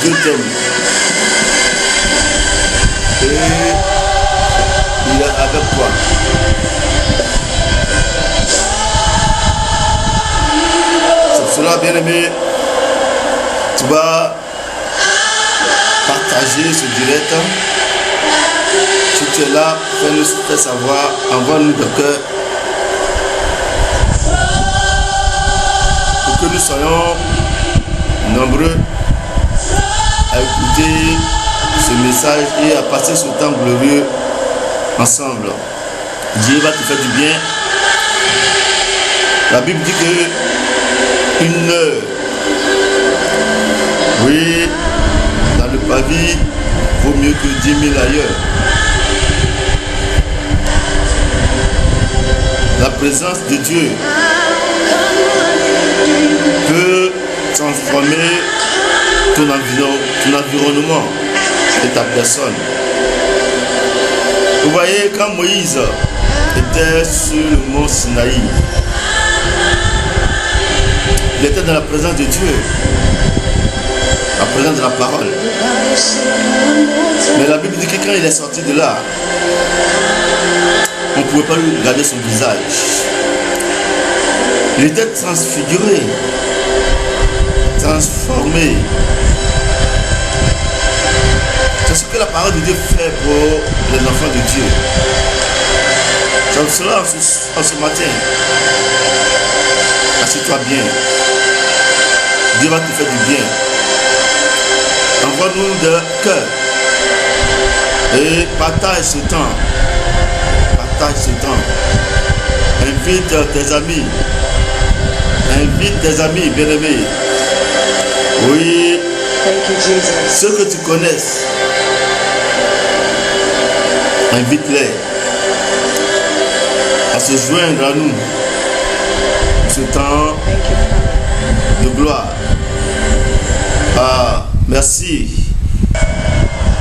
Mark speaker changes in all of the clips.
Speaker 1: Dieu t'aime. Et il est avec toi. C'est pour cela, bien-aimé, tu vas partager ce direct. Si tu es là, fais-nous savoir, envoie-nous de cœur pour que nous soyons nombreux à écouter ce message et à passer ce temps glorieux ensemble. Dieu va te faire du bien. La Bible dit que une heure, oui, dans le pavis vaut mieux que 10 000 ailleurs. La présence de Dieu peut transformer ton environnement et ta personne. Vous voyez, quand Moïse était sur le mont Sinaï, il était dans la présence de Dieu, la présence de la parole. Mais la Bible dit que quand il est sorti de là, on ne pouvait pas lui regarder son visage. Il était transfiguré, transformé. C'est ce que la parole de Dieu fait pour les enfants de Dieu. C'est pour cela, en ce matin, assieds-toi bien. Dieu va te faire du bien. Envoie-nous de cœur. Et partage ce temps. Partage ce temps. Invite tes amis. Invite tes amis bien-aimés. Oui. Ceux que tu connaisses. Invite-les à se joindre à nous. Ce temps de gloire. Ah, merci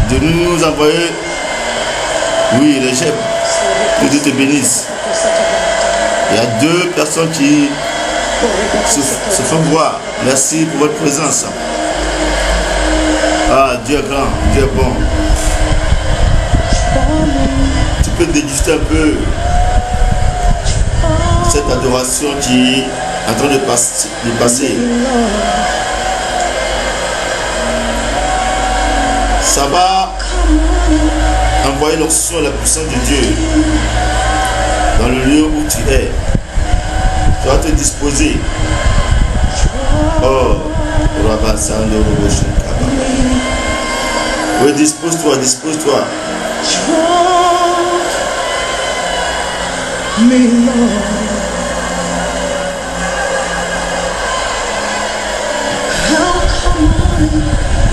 Speaker 1: de nous envoyer, oui, les j'aime. Que Dieu te bénisse. Il y a 2 personnes qui se font voir. Merci pour votre présence. Ah, Dieu est grand, Dieu est bon. Tu peux déguster un peu cette adoration qui est en train de passer. Ça va envoyer l'onction et la puissance de Dieu dans le lieu où tu es. Tu vas te disposer. Oh, oui, dispose-toi, dispose-toi.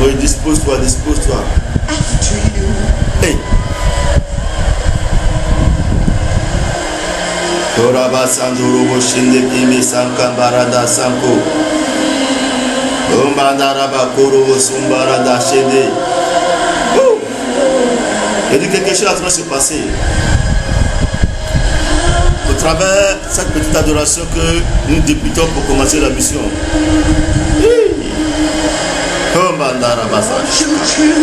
Speaker 1: Oui, dispose-toi, dispose-toi. Hey. Toraba Sandorobo Shinde Kimi Sankambarada Sanko. Omandaraba Koro Sumbarada Shinde. Il dit quelque chose est en train de se passer. Au travers cette petite adoration que nous débutons pour commencer la mission.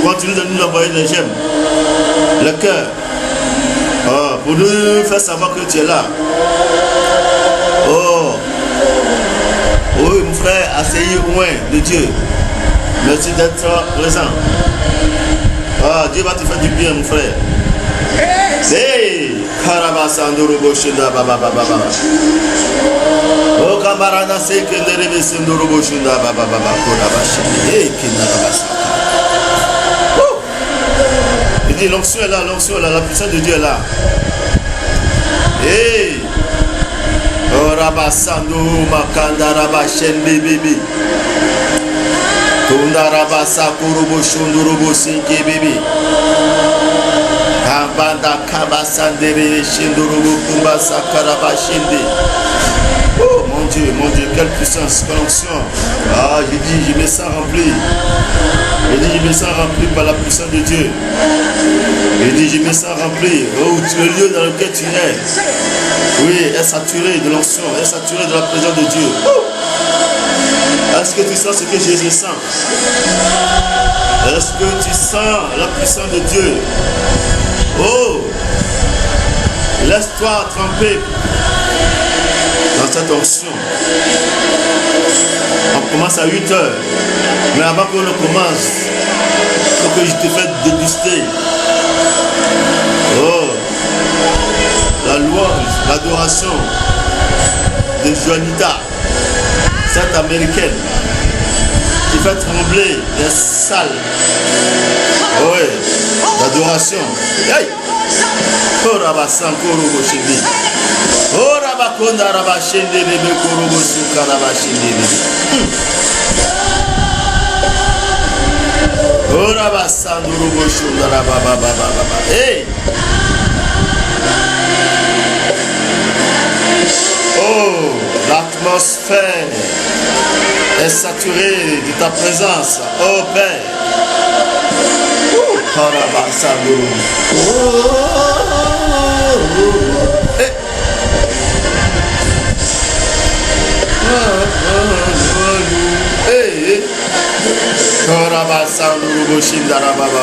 Speaker 1: Continue de nous envoyer les j'aime, le cœur, pour nous faire savoir que tu es là. Oh, oui, mon frère, asseyez loin de Dieu. Merci d'être présent. Ah, Dieu va te faire du bien, mon frère. Hey, Karabasandorobo Shunda Baba Baba. Oh, camarada, c'est que ne rêve Sandorobo Shunda Baba Baba Korabashi. Hey, Kinarabasa. Il dit l'onction est là, la puissance de Dieu est là. Hey, oh, Rabasando Makanda Rabashen Bibi. Kundarabasa Kurubo Shundurubo Sinki Bibi. Banda Kabasandere Shindurubu Kumbasa Karabashindi. Oh mon Dieu, quelle puissance, quelle onction. Ah, j'ai dit, je me sens rempli. J'ai dit, je me sens rempli par la puissance de Dieu. J'ai dit, je me sens rempli. Oh, le lieu dans lequel tu es, oui, est saturé de l'onction, est saturé de la présence de Dieu. Oh. Est-ce que tu sens ce que Jésus sent? Est-ce que tu sens la puissance de Dieu? Oh, laisse-toi tremper dans cette onction. On commence à 8 heures. Mais avant qu'on le commence, il faut que je te fasse déguster. Oh, la louange, l'adoration de Juanita, cette américaine, qui fait trembler les salles. Oui, l'adoration. Hey! Oh, Rabasankoro Boshindi. Oh, Rabakonda Rabashende Bebe Korobo Suka Rabashende Bebe. Oh, Rabasandoro Boshunda Rababa. Hey! Oh, l'atmosphère est saturée de ta présence. Oh, Père. Karabasandoro. Hey. Karabasandoro Boshinda Rababa.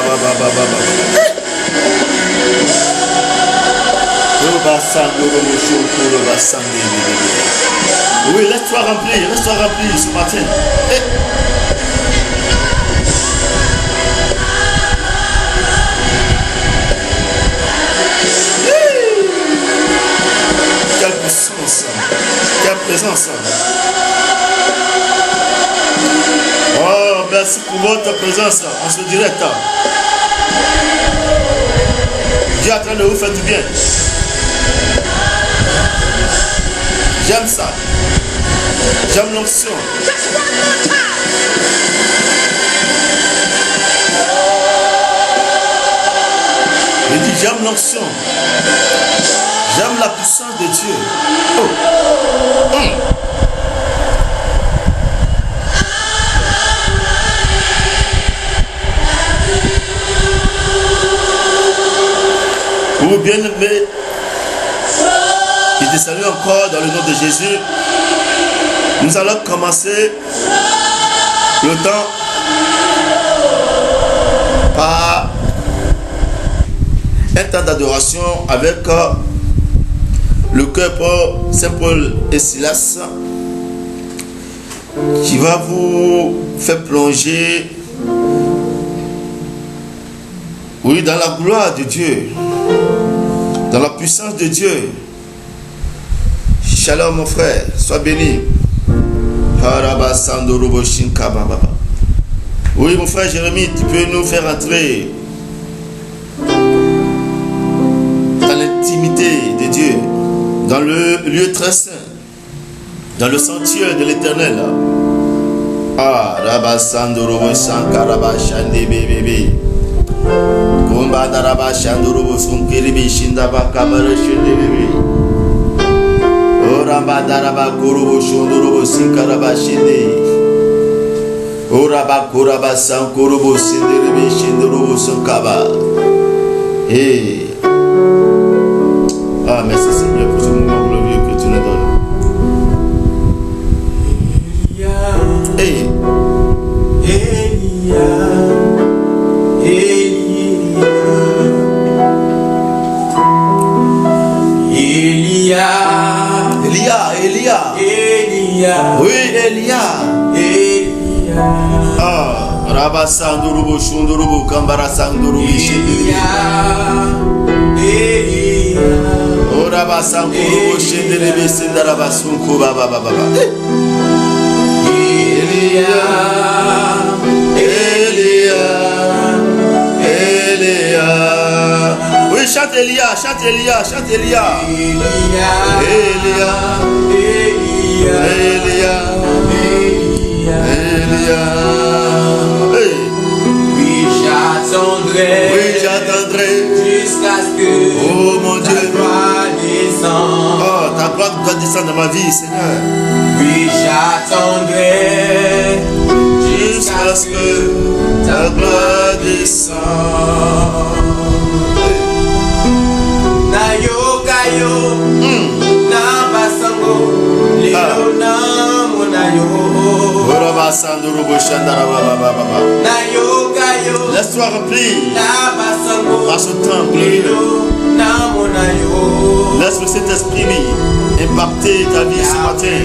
Speaker 1: Oui, laisse-toi remplir ce matin. Hey. Quelle puissance, quelle présence. Oh, merci pour votre présence en ce direct. Dieu est en train de vous faire du bien. J'aime ça. J'aime l'onction. Je dis j'aime l'onction. J'aime la puissance de Dieu. Oh. Vous bien-aimés, je te salue encore dans le nom de Jésus. Nous allons commencer le temps par un temps d'adoration avec le cœur pour Saint Paul et Silas qui va vous faire plonger dans la gloire de Dieu, dans la puissance de Dieu. Shalom mon frère, sois béni. Oui mon frère Jérémie, tu peux nous faire entrer dans l'intimité de Dieu, dans le lieu très saint, dans le sanctuaire de l'Éternel. Ah, Rabasandoro Sankara Shande Bébé. Gomba Daraba Shandoro Sunkiribi Shindaba Kamara Shinde Bébé. Oramba Daraba Kurubo Shundoro Sinkaraba Shinde. Oraba Kuraba Sankurubo Sindiribi Shindoro Sunkaba. Hey. Ah, merci Seigneur pour ce moment glorieux que tu nous donnes. Hey. Elia. Oui, Elia. Ah, Rabasanduru Shunduru Kambara Sanduru Elia. Oh, Rabasanduru Shindere Sindarabasunku Baba. Elia. Oui, chante Elia. Elia. Hey.
Speaker 2: Oui, j'attendrai jusqu'à ce que ta gloire descende.
Speaker 1: Oh, ta gloire doit descendre dans ma vie, Seigneur.
Speaker 2: Oui, j'attendrai jusqu'à ce que ta gloire descende. Nayo kayo, na basango, lelo na monayo.
Speaker 1: Orabasanduru Boshandara Baba.
Speaker 2: Nayo kayo,
Speaker 1: Laisse-toi remplir par ce temple. Laisse le Saint-Esprit impacter ta vie ce matin.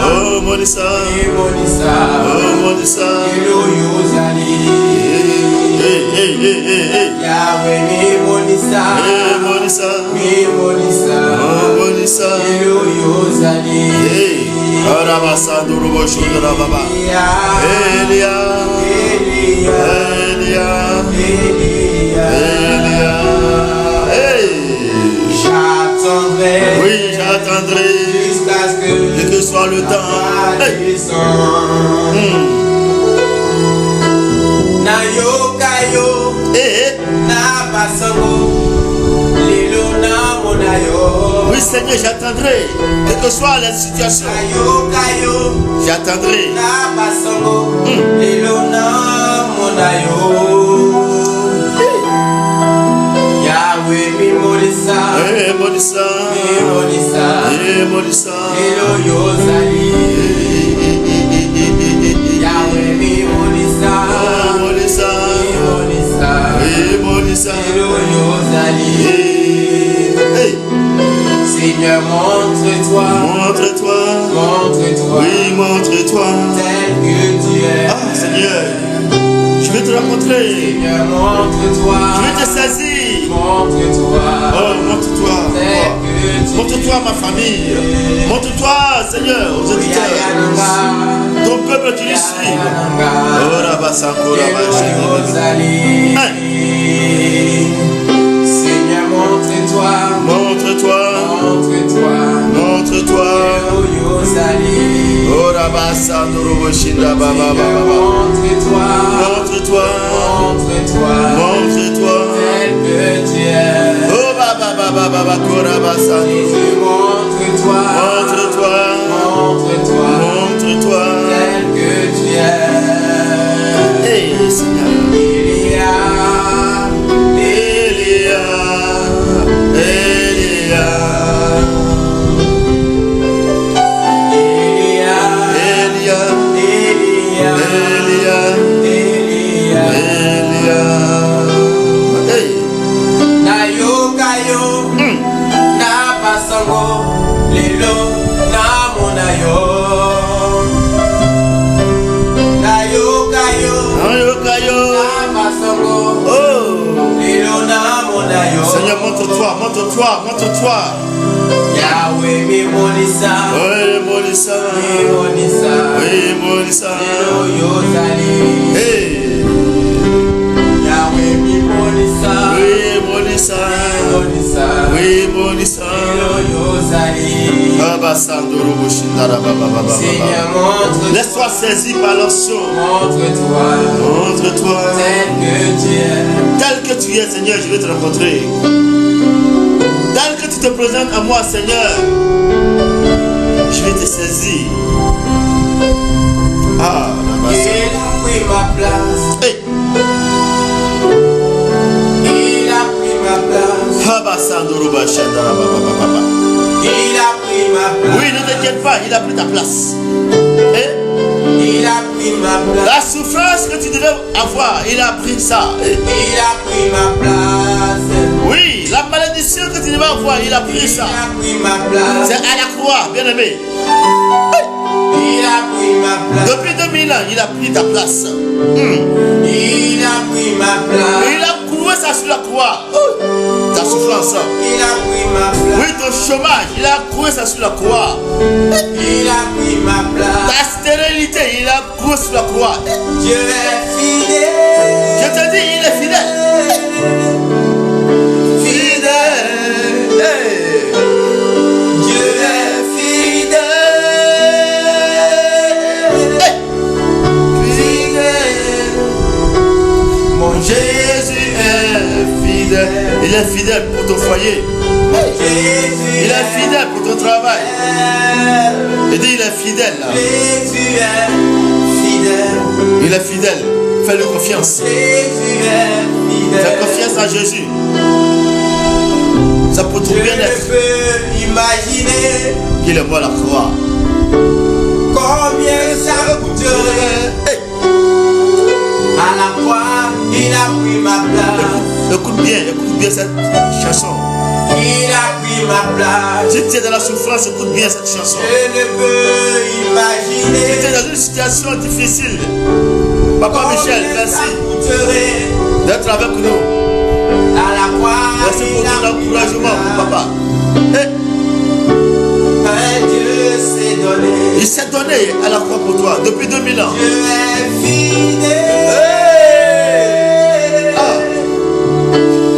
Speaker 1: Oh Monissa, oh Monissa.
Speaker 2: Yahweh mi Monissa,
Speaker 1: Monissa,
Speaker 2: Monissa,
Speaker 1: oh Monissa.
Speaker 2: Yozali.
Speaker 1: Arabasa durubo shudra baba. Elia, Elia, Elia.
Speaker 2: J'attendrai.
Speaker 1: Oui, j'attendrai
Speaker 2: Jusqu'à ce
Speaker 1: que ce soit le temps.
Speaker 2: Na yo kayo, na basango, lilo na monayo.
Speaker 1: Oui Seigneur, j'attendrai, quelle que soit la situation.
Speaker 2: Na yo kayo,
Speaker 1: j'attendrai.
Speaker 2: Na basango, lilo na monayo. Yahweh mi Monissa,
Speaker 1: Monissa,
Speaker 2: mi Monissa,
Speaker 1: Monissa.
Speaker 2: lilo yozali. Yahweh mi Monissa,
Speaker 1: Monissa, Monissa,
Speaker 2: Seigneur, montre-toi,
Speaker 1: montre-toi,
Speaker 2: montre-toi,
Speaker 1: oui, montre-toi,
Speaker 2: tel que tu es.
Speaker 1: Ah, Seigneur, je vais te rencontrer,
Speaker 2: Seigneur, montre-toi,
Speaker 1: je vais te saisir,
Speaker 2: montre-toi,
Speaker 1: oh, montre-toi,
Speaker 2: tel que tu
Speaker 1: montre-toi à ma famille, montre-toi, Seigneur, aux auditeurs, ton peuple qui les suit. Oh, Rabasanko,
Speaker 2: Seigneur, montre-toi,
Speaker 1: montre-toi,
Speaker 2: montre-toi,
Speaker 1: montre-toi. Oh, Rabasandoro Shinda Baba Baba.
Speaker 2: Montre-toi,
Speaker 1: montre-toi,
Speaker 2: montre-toi,
Speaker 1: montre-toi,
Speaker 2: tel que tu es.
Speaker 1: Oh, Baba Baba Baba Korabasandoro.
Speaker 2: Jésus, montre-toi,
Speaker 1: montre-toi,
Speaker 2: montre-toi,
Speaker 1: montre-toi,
Speaker 2: tel que tu es.
Speaker 1: Hey, Seigneur. Seigneur, montre-toi, montre-toi, montre-toi.
Speaker 2: Yahweh mi Monissa,
Speaker 1: oui, Monissa,
Speaker 2: mi Monissa,
Speaker 1: oui, Monissa.
Speaker 2: Yozali.
Speaker 1: Hey.
Speaker 2: Yahweh mi Monissa,
Speaker 1: oui, Monissa,
Speaker 2: Monissa,
Speaker 1: oui, Monissa.
Speaker 2: Yozali. Seigneur, montre-toi.
Speaker 1: Laisse-toi saisir par l'onction.
Speaker 2: Montre-toi,
Speaker 1: montre-toi,
Speaker 2: tel que tu es.
Speaker 1: Tel que tu es, Seigneur, je vais te rencontrer. Tel que tu te présentes à moi, Seigneur, je vais te saisir. Ah, là-bas.
Speaker 2: Il a pris ma place.
Speaker 1: Hey.
Speaker 2: Il a pris ma place. Il a pris ma place.
Speaker 1: Oui, ne t'inquiète pas, il a pris ta place. Et
Speaker 2: il a pris ma place.
Speaker 1: La souffrance que tu devais avoir, il a pris ça. Et
Speaker 2: il a pris ma place.
Speaker 1: Oui, la malédiction que tu devais avoir, il a pris ça.
Speaker 2: Il a pris ma place.
Speaker 1: C'est à la croix, bien aimé.
Speaker 2: Il a pris ma place.
Speaker 1: Depuis 2000 ans, il a pris ta place.
Speaker 2: Il a pris ma place.
Speaker 1: Il a couvert ça sur la croix. Ta souffrance.
Speaker 2: Il a pris ma place.
Speaker 1: Oui, ton chômage, il a couvert ça sur la croix.
Speaker 2: Il a pris ma place.
Speaker 1: Ta stérilité, il a couvert sur la croix.
Speaker 2: Dieu est fidèle.
Speaker 1: Je te dis, il est fidèle. Fidèle. Hey.
Speaker 2: Dieu est fidèle.
Speaker 1: Hey. Fidèle. Mon Jésus est fidèle. Il est fidèle pour ton foyer.
Speaker 2: Jésus
Speaker 1: Il est fidèle pour ton travail. Il dit, il est fidèle.
Speaker 2: Jésus est fidèle.
Speaker 1: Il est fidèle. Fais-lui confiance.
Speaker 2: Jésus est fidèle.
Speaker 1: Fais confiance à Jésus. Ça pour ton bien-être.
Speaker 2: Je peux imaginer
Speaker 1: Qu'il est mort à la croix.
Speaker 2: combien ça coûterait
Speaker 1: Hey.
Speaker 2: à la croix
Speaker 1: écoute bien cette chanson.
Speaker 2: Il a pris ma place.
Speaker 1: Si tu es dans la souffrance, écoute bien cette chanson.
Speaker 2: Je ne peux imaginer.
Speaker 1: Si tu es dans une situation difficile, Papa Michel, merci d'être avec nous.
Speaker 2: À la croix,
Speaker 1: Merci pour ton encouragement, papa.
Speaker 2: Un Dieu s'est donné.
Speaker 1: Il s'est donné à la croix pour toi depuis 2000 ans.
Speaker 2: Dieu est fidèle.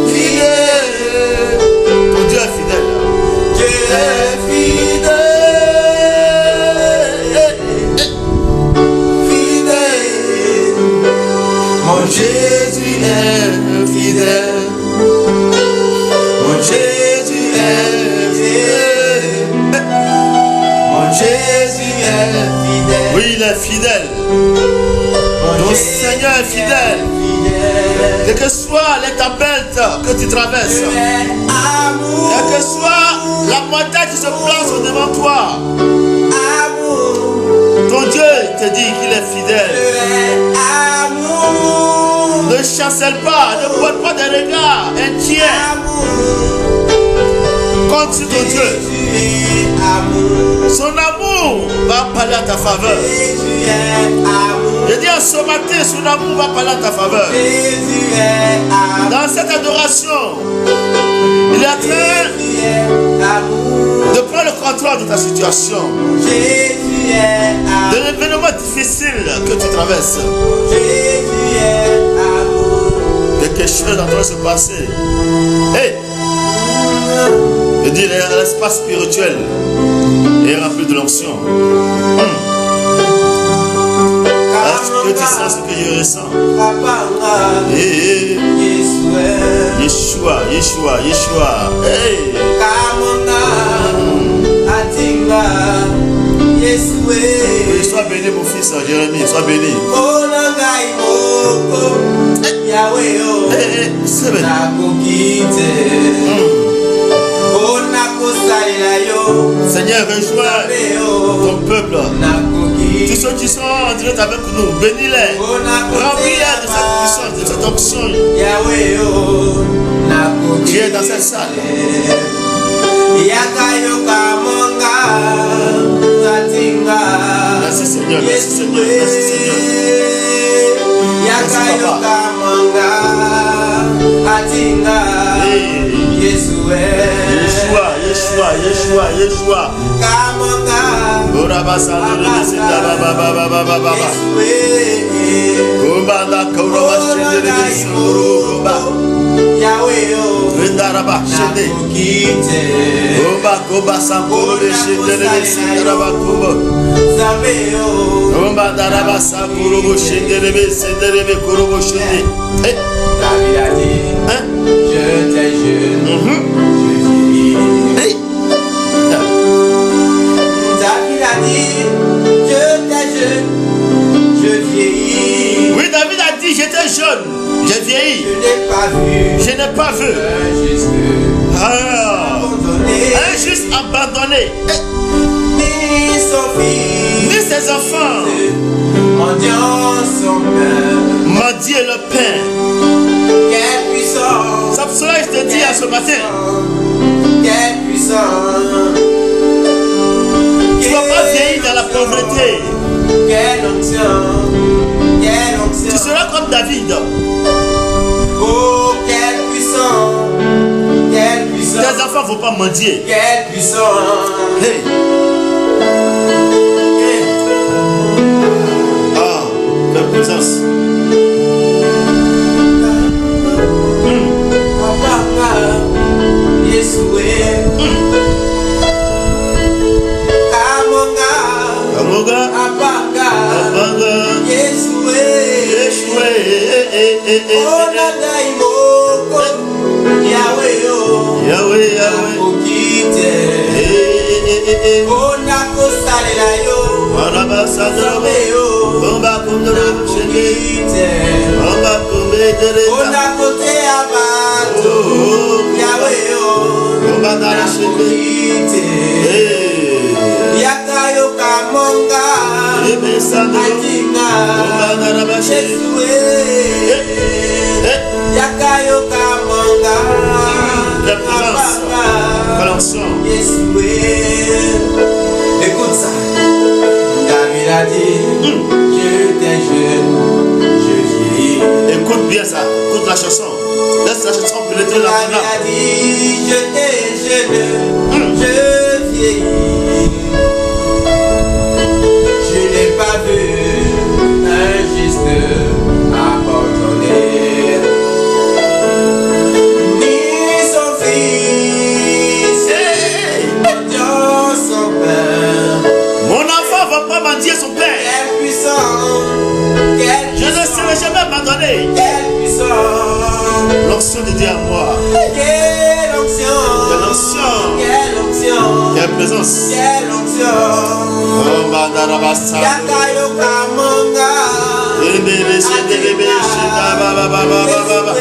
Speaker 1: Fidèle. Ton Dieu est fidèle.
Speaker 2: Dieu est fidèle. Fidèle. Mon Jésus est fidèle. Mon Jésus est fidèle. Mon Jésus est fidèle.
Speaker 1: Oui, il est fidèle. Ton Seigneur est fidèle. Quelles que soient les tempêtes que tu traverses, quelle que soit la montagne qui se place au-devant de toi, ton Dieu te dit qu'il est fidèle. Ne chancelle pas, ne porte pas des regards inquiets contre ton Dieu. Son amour va parler à ta faveur. Je dis en ce matin, son amour va parler à ta faveur. Dans cette adoration, il est en train de prendre le contrôle de ta situation, de l'événement difficile que tu traverses. Quelque chose est en train de se passer. Hey! Je dis, l'espace spirituel est rempli de l'onction. Est-ce que tu sens ce que je ressens? Hey. Yeshua, Yeshua, Yeshua. Hey. Oui, sois béni mon fils Jérémie, sois béni. Hey, c'est béni. Seigneur, rejoins ton peuple. Tous ceux qui sont en direct avec nous, bénis-les. Remplis-les de cette puissance, de cette onction qui est dans cette salle. Merci Seigneur, merci Seigneur, merci Seigneur. Merci Papa. Yeshua, Yeshua, Yeshua, Yeshua. Urabasa Nurabasita Baba Baba Baba Baba. Kumbanda Kauraba Shende Kuruba. Vendaraba Shende. Kumba Kuba Sampuru Shende Sindaraba Kubo. Kumba Daraba Sampuru Shende Sendere Kurubo Shende.
Speaker 2: David a dit, je t'ai jeune, je vieillis.
Speaker 1: Hey.
Speaker 2: David a dit, je t'ai jeune, je vieillis.
Speaker 1: Oui, David a dit, j'étais jeune, j'ai vieilli.
Speaker 2: Je n'ai pas vu,
Speaker 1: je n'ai pas vu un juste abandonné,
Speaker 2: ni son fils,
Speaker 1: ni ses enfants,
Speaker 2: mendiant son pain,
Speaker 1: mendier le pain.
Speaker 2: Quelle puissance!
Speaker 1: C'est pour cela que je te dis à ce matin,
Speaker 2: quelle puissance!
Speaker 1: Tu ne vas pas vieillir dans la pauvreté.
Speaker 2: Quelle onction! Quelle onction!
Speaker 1: Tu seras comme David.
Speaker 2: Oh, quelle puissance! Quelle puissance!
Speaker 1: Tes enfants ne vont pas mendier.
Speaker 2: Quelle puissance!
Speaker 1: Hey. Hey. Ah, quelle puissance!
Speaker 2: Yakayo Kamonga Écoute ça. David a dit, j'étais jeune, je vieillis.
Speaker 1: Écoute bien ça. Écoute la chanson. Laisse la chanson pénétrer la
Speaker 2: David a dit, j'étais jeune, je vieillis. Je n'ai pas vu un juste abandonné, ni son fils mendiant son père.
Speaker 1: Mon enfant va pas mendier son père.
Speaker 2: Quel puissant, quel
Speaker 1: Je ne serai jamais abandonné.
Speaker 2: quel puissant,
Speaker 1: L'onction de Dieu à moi.
Speaker 2: quelle onction,
Speaker 1: Quelle onction.
Speaker 2: quelle onction,
Speaker 1: Quelle présence.
Speaker 2: quelle onction.
Speaker 1: Oh, Mandarabasa.
Speaker 2: Yakayo Kamonga.
Speaker 1: Bébé, c'est bébé, c'est baba, baba, baba, baba.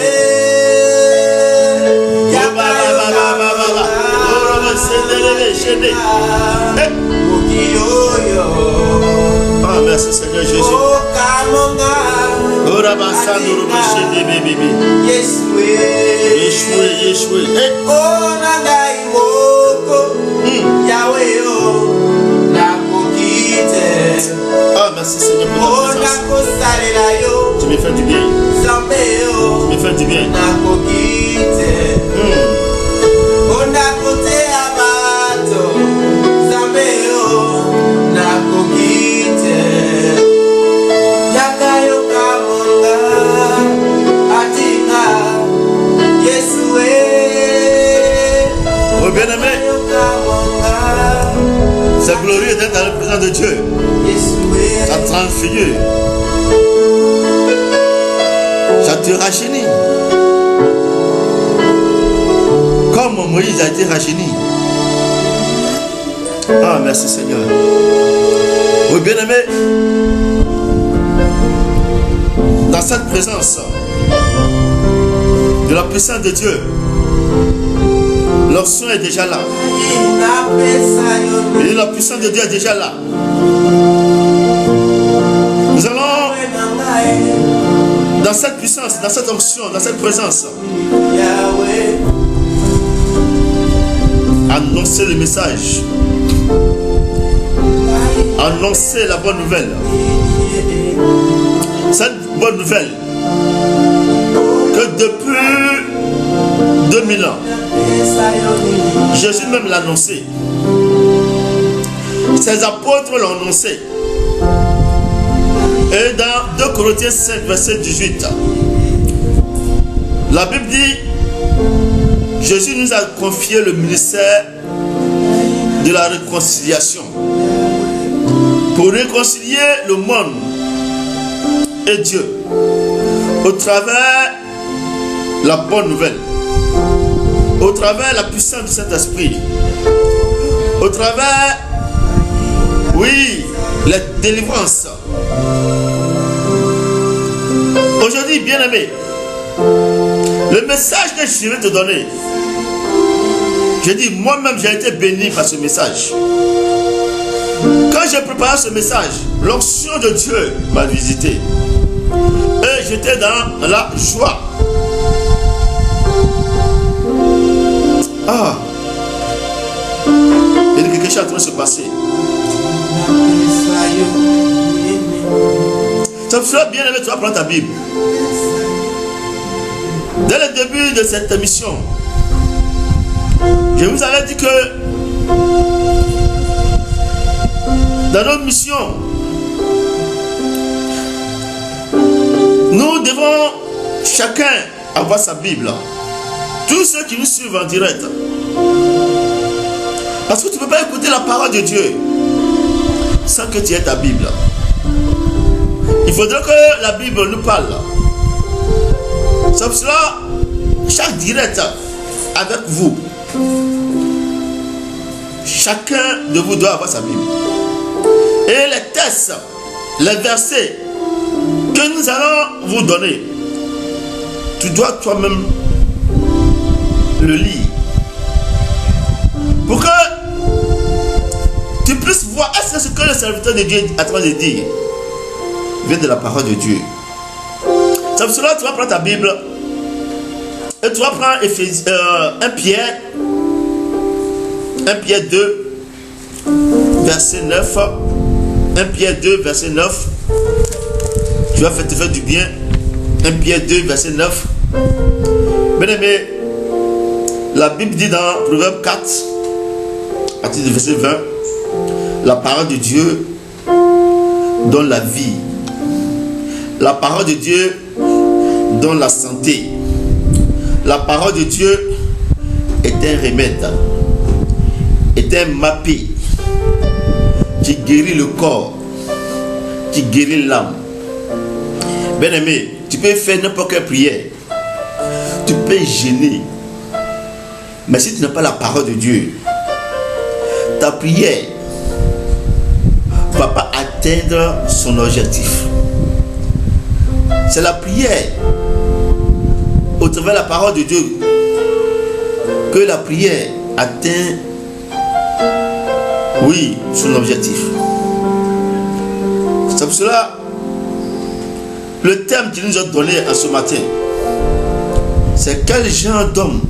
Speaker 1: Ah, merci Seigneur Jésus. Oh, Rabasandoro, Bébé, bébé. Yeshua, Yeshua. Ah, merci Seigneur pour ta présence. Tu me fais du bien. Tu me fais du bien. Oh bien-aimé, c'est glorieux d'être dans le présence de Dieu. Ça transfigure. Ça te rajeunit. Comme Moïse a été rajeuni. Ah, merci Seigneur. Oui, bien-aimé, dans cette présence de la puissance de Dieu, l'onction est déjà là. Et la puissance de Dieu est déjà là. Nous allons, dans cette puissance, dans cette onction, dans cette présence, annoncer le message, annoncer la bonne nouvelle. Cette bonne nouvelle que depuis 2000 ans, Jésus même l'a annoncé. Ses apôtres l'ont annoncé. Et dans 2 Corinthiens 5, verset 18, la Bible dit, Jésus nous a confié le ministère de la réconciliation pour réconcilier le monde et Dieu au travers de la bonne nouvelle, au travers de la puissance du Saint-Esprit, au travers, oui, la délivrance. Aujourd'hui, bien-aimé, le message que je vais te donner, je dis, moi-même j'ai été béni par ce message. Quand j'ai préparé ce message, l'onction de Dieu m'a visité. Et j'étais dans la joie. Ah, il y a quelque chose en train de se passer. Ça me sera bien aimé, tu vas prendre ta Bible. Dès le début de cette émission, je vous avais dit que dans notre mission, nous devons chacun avoir sa Bible. Tous ceux qui nous suivent en direct. Parce que tu ne peux pas écouter la parole de Dieu sans que tu aies ta Bible. Il faudrait que la Bible nous parle. C'est pour cela, chaque direct avec vous, chacun de vous doit avoir sa Bible. Et les textes, les versets que nous allons vous donner, tu dois toi-même le lire. Pour que tu puisses voir est-ce que ce que le serviteur de Dieu est en train de dire vient de la parole de Dieu. C'est pour cela que tu vas prendre ta Bible et tu vas prendre 1 Pierre 1 Pierre 2, verset 9. 1 Pierre 2, verset 9. Tu vas te faire du bien. 1 Pierre 2, verset 9. Bien-aimé, la Bible dit dans Proverbe 4, à partir du verset 20, la parole de Dieu donne la vie. La parole de Dieu donne la santé. La parole de Dieu est un remède, est un mappé qui guérit le corps, qui guérit l'âme. Bien-aimé, tu peux faire n'importe quelle prière, tu peux gêner, mais si tu n'as pas la parole de Dieu, ta prière ne va pas atteindre son objectif. C'est la prière au travers de la parole de Dieu que la prière atteint, oui, son objectif. C'est pour cela le thème qu'il nous a donné à ce matin, c'est quel genre d'homme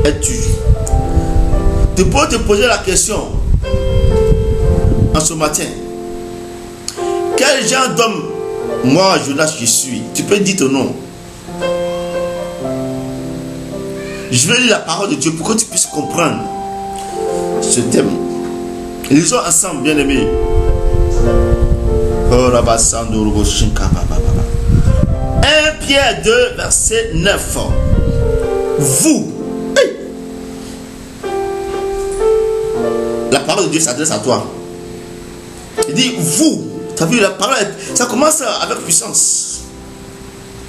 Speaker 1: es-tu? Tu peux te poser la question en ce matin. Quel genre d'homme, moi, Jonas, je suis? Tu peux dire ton nom. Je vais lire la parole de Dieu pour que tu puisses comprendre ce thème. Lisons ensemble, bien-aimés. 1 Pierre 2, verset 9. Vous. La parole de Dieu s'adresse à toi. Il dit vous. Tu as vu la parole, ça commence avec puissance.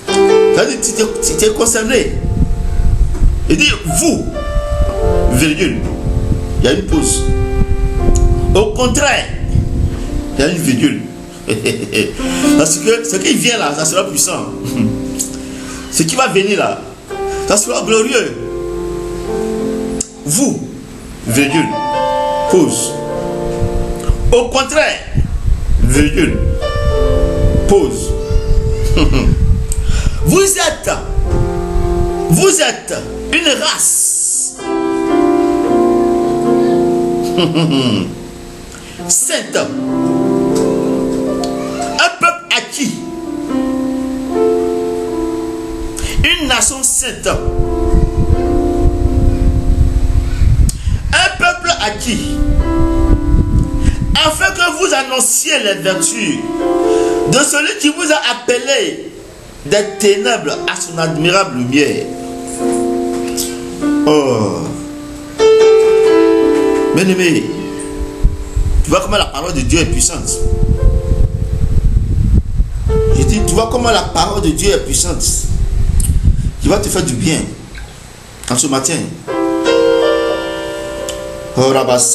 Speaker 1: Tu es concerné. Il dit vous, virgule. Il y a une pause. Au contraire, il y a une virgule. Parce que ce qui vient là, ça sera puissant. Ce qui va venir là, ça sera glorieux. Vous, virgule, pause. Au contraire, virgule, pause. Vous êtes une race sainte, un peuple acquis, une nation sainte, un peuple acquis, afin que vous annonciez les vertus de celui qui vous a appelé des ténèbres à son admirable lumière. Oh, bien-aimé, tu vois comment la parole de Dieu est puissante. Je dis, tu vois comment la parole de Dieu est puissante. Qui va te faire du bien en ce matin. Qu'est-ce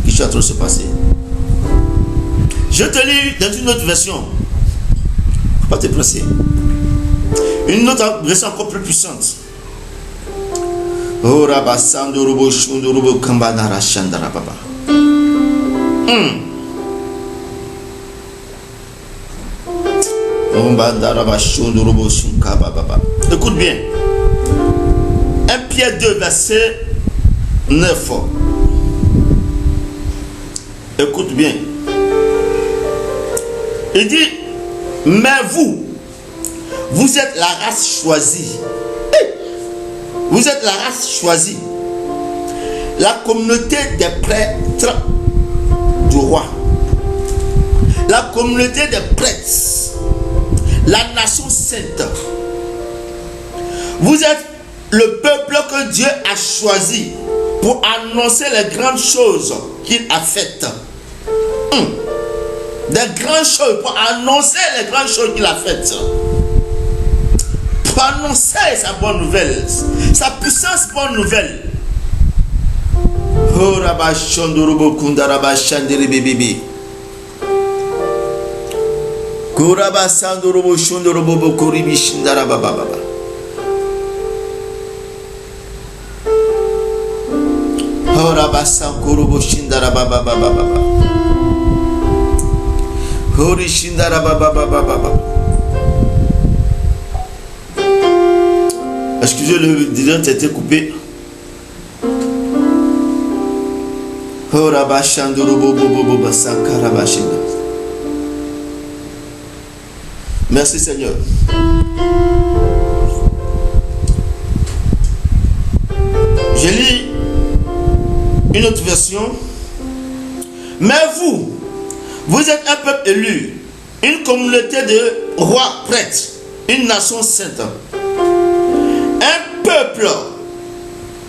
Speaker 1: qui est en train de se passer? Je te lis dans une autre version. Faut pas te presser. Une autre version encore plus puissante. Écoute bien. 1 Pierre 2, verset 9. Écoute bien. Il dit, mais vous êtes la race choisie. Vous êtes la race choisie. La communauté des prêtres du roi. La communauté des prêtres. La nation sainte. Vous êtes le peuple que Dieu a choisi pour annoncer les grandes choses qu'il a faites. Des grandes choses, pour annoncer les grandes choses qu'il a faites. Pour annoncer sa bonne nouvelle, sa puissance bonne nouvelle. Oh Rabashondorobo Kundaraba Shandere Bébé. Kuraba Sandorobo Shondorobo Koribi Shindaraba Baba. Oh Rabasan Kurubo Shindaraba Baba. Excusez, le direct était coupé. Merci Seigneur. Je lis une autre version. Mais vous êtes un peuple élu, une communauté de rois prêtres, une nation sainte, un peuple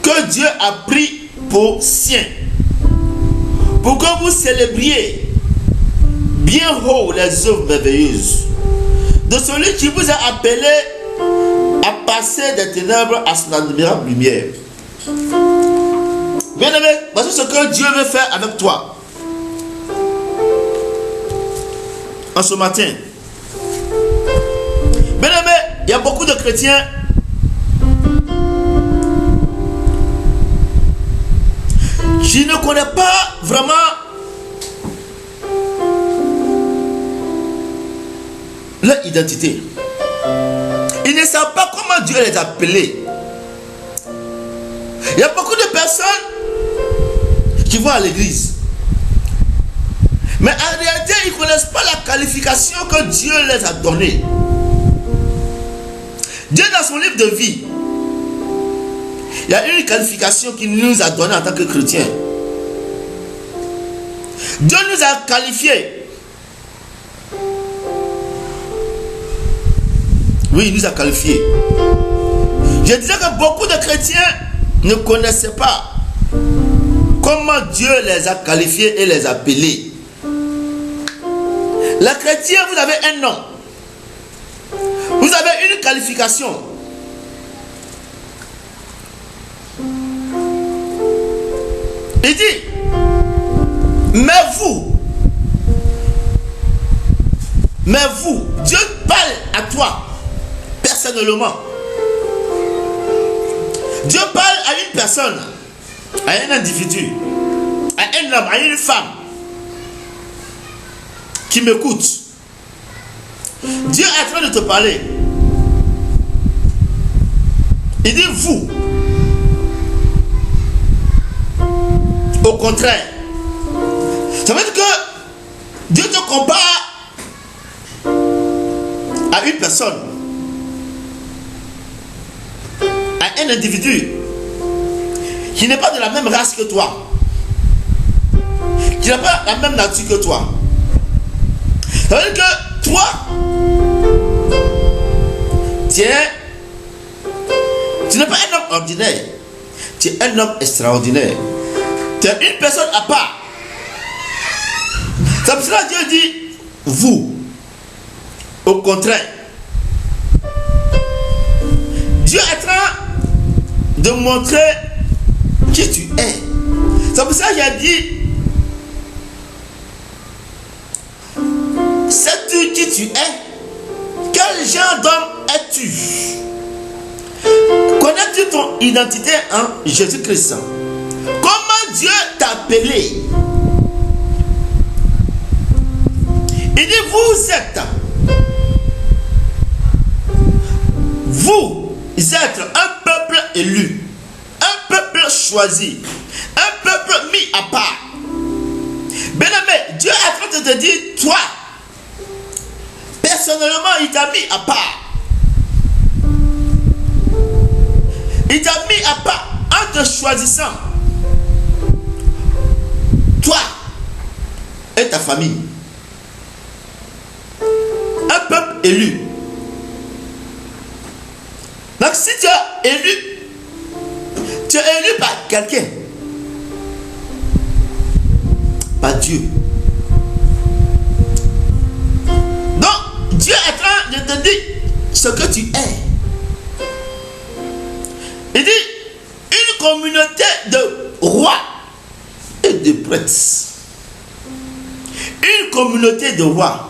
Speaker 1: que Dieu a pris pour sien, pour que vous célébriez bien haut les œuvres merveilleuses de celui qui vous a appelé à passer des ténèbres à son admirable lumière. Bien-aimé, voici ce que Dieu veut faire avec toi en ce matin. Bien-aimé, il y a beaucoup de chrétiens qui ne connaissent pas vraiment leur identité. Ils ne savent pas comment Dieu les a appelés. Il y a beaucoup de personnes qui vont à l'église, mais en réalité ils ne connaissent pas la qualification que Dieu les a donnée. Dieu, dans son livre de vie, il y a une qualification qu'il nous a donnée en tant que chrétiens. Dieu nous a qualifiés. Oui, il nous a qualifiés. Je disais que beaucoup de chrétiens ne connaissaient pas comment Dieu les a qualifiés et les a appelés. Les chrétiens, vous avez un nom. Vous avez une qualification. Il dit, mais vous, Dieu parle à toi personnellement. Dieu parle à une personne, à un individu, à un homme, à une femme qui m'écoute. Dieu est en train de te parler. Il dit vous. Au contraire, ça veut dire que Dieu te compare à une personne, à un individu qui n'est pas de la même race que toi, qui n'a pas la même nature que toi. Ça veut dire que toi, tu n'es pas un homme ordinaire, tu es un homme extraordinaire. Tu es une personne à part. C'est pour cela que Dieu dit vous. Au contraire, Dieu est en train de montrer qui tu es. C'est pour ça qu'il a dit sais-tu qui tu es? Quel genre d'homme es-tu? Connais-tu ton identité en Jésus-Christ? Comment Dieu t'a appelé? Il dit vous êtes un peuple élu, un peuple choisi, un peuple mis à part. Bien-aimé, Dieu est en train de te dire, toi, personnellement, il t'a mis à part. Il t'a mis à part en te choisissant. Toi et ta famille. Un peuple élu. Donc si tu es élu par quelqu'un. Par Dieu. Donc Dieu est en train de te dire ce que tu es. Il dit une communauté de rois et de prêtres. Une communauté de rois.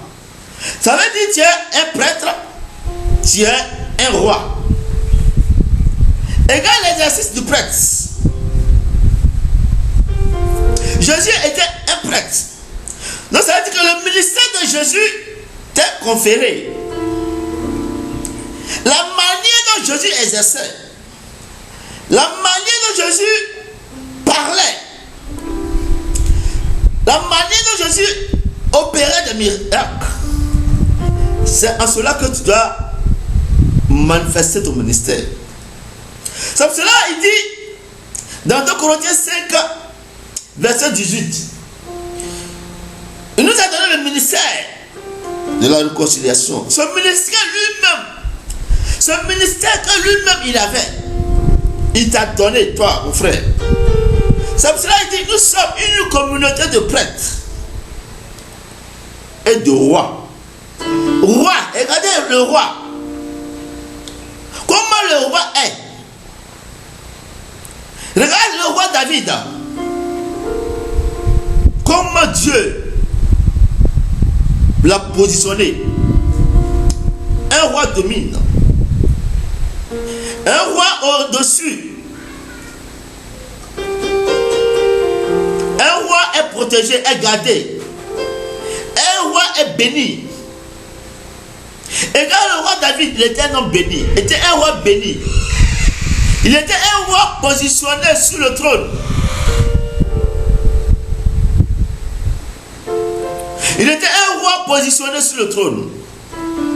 Speaker 1: Ça veut dire que tu es un prêtre, tu es un roi. Égal l'exercice du prêtre. Jésus était un prêtre. Donc ça veut dire que le ministère de Jésus t'est conféré, la manière dont Jésus exerçait, la manière dont Jésus parlait, la manière dont Jésus opérait des miracles, c'est en cela que tu dois manifester ton ministère. C'est pour cela il dit dans 2 Corinthiens 5 verset 18, il nous a donné le ministère de la réconciliation. Ce ministère que lui-même il avait, il t'a donné, toi, mon frère. C'est pour cela qu'il dit, nous sommes une communauté de prêtres et de rois. Roi, regardez le roi. Comment le roi est? Regarde le roi David. Comment Dieu l'a positionné. Un roi domine. Un roi au-dessus. Un roi est protégé, est gardé. Un roi est béni. Et quand le roi David, il était un homme béni. Il était un roi béni. Il était un roi positionné sur le trône. Il était un roi positionné sur le trône.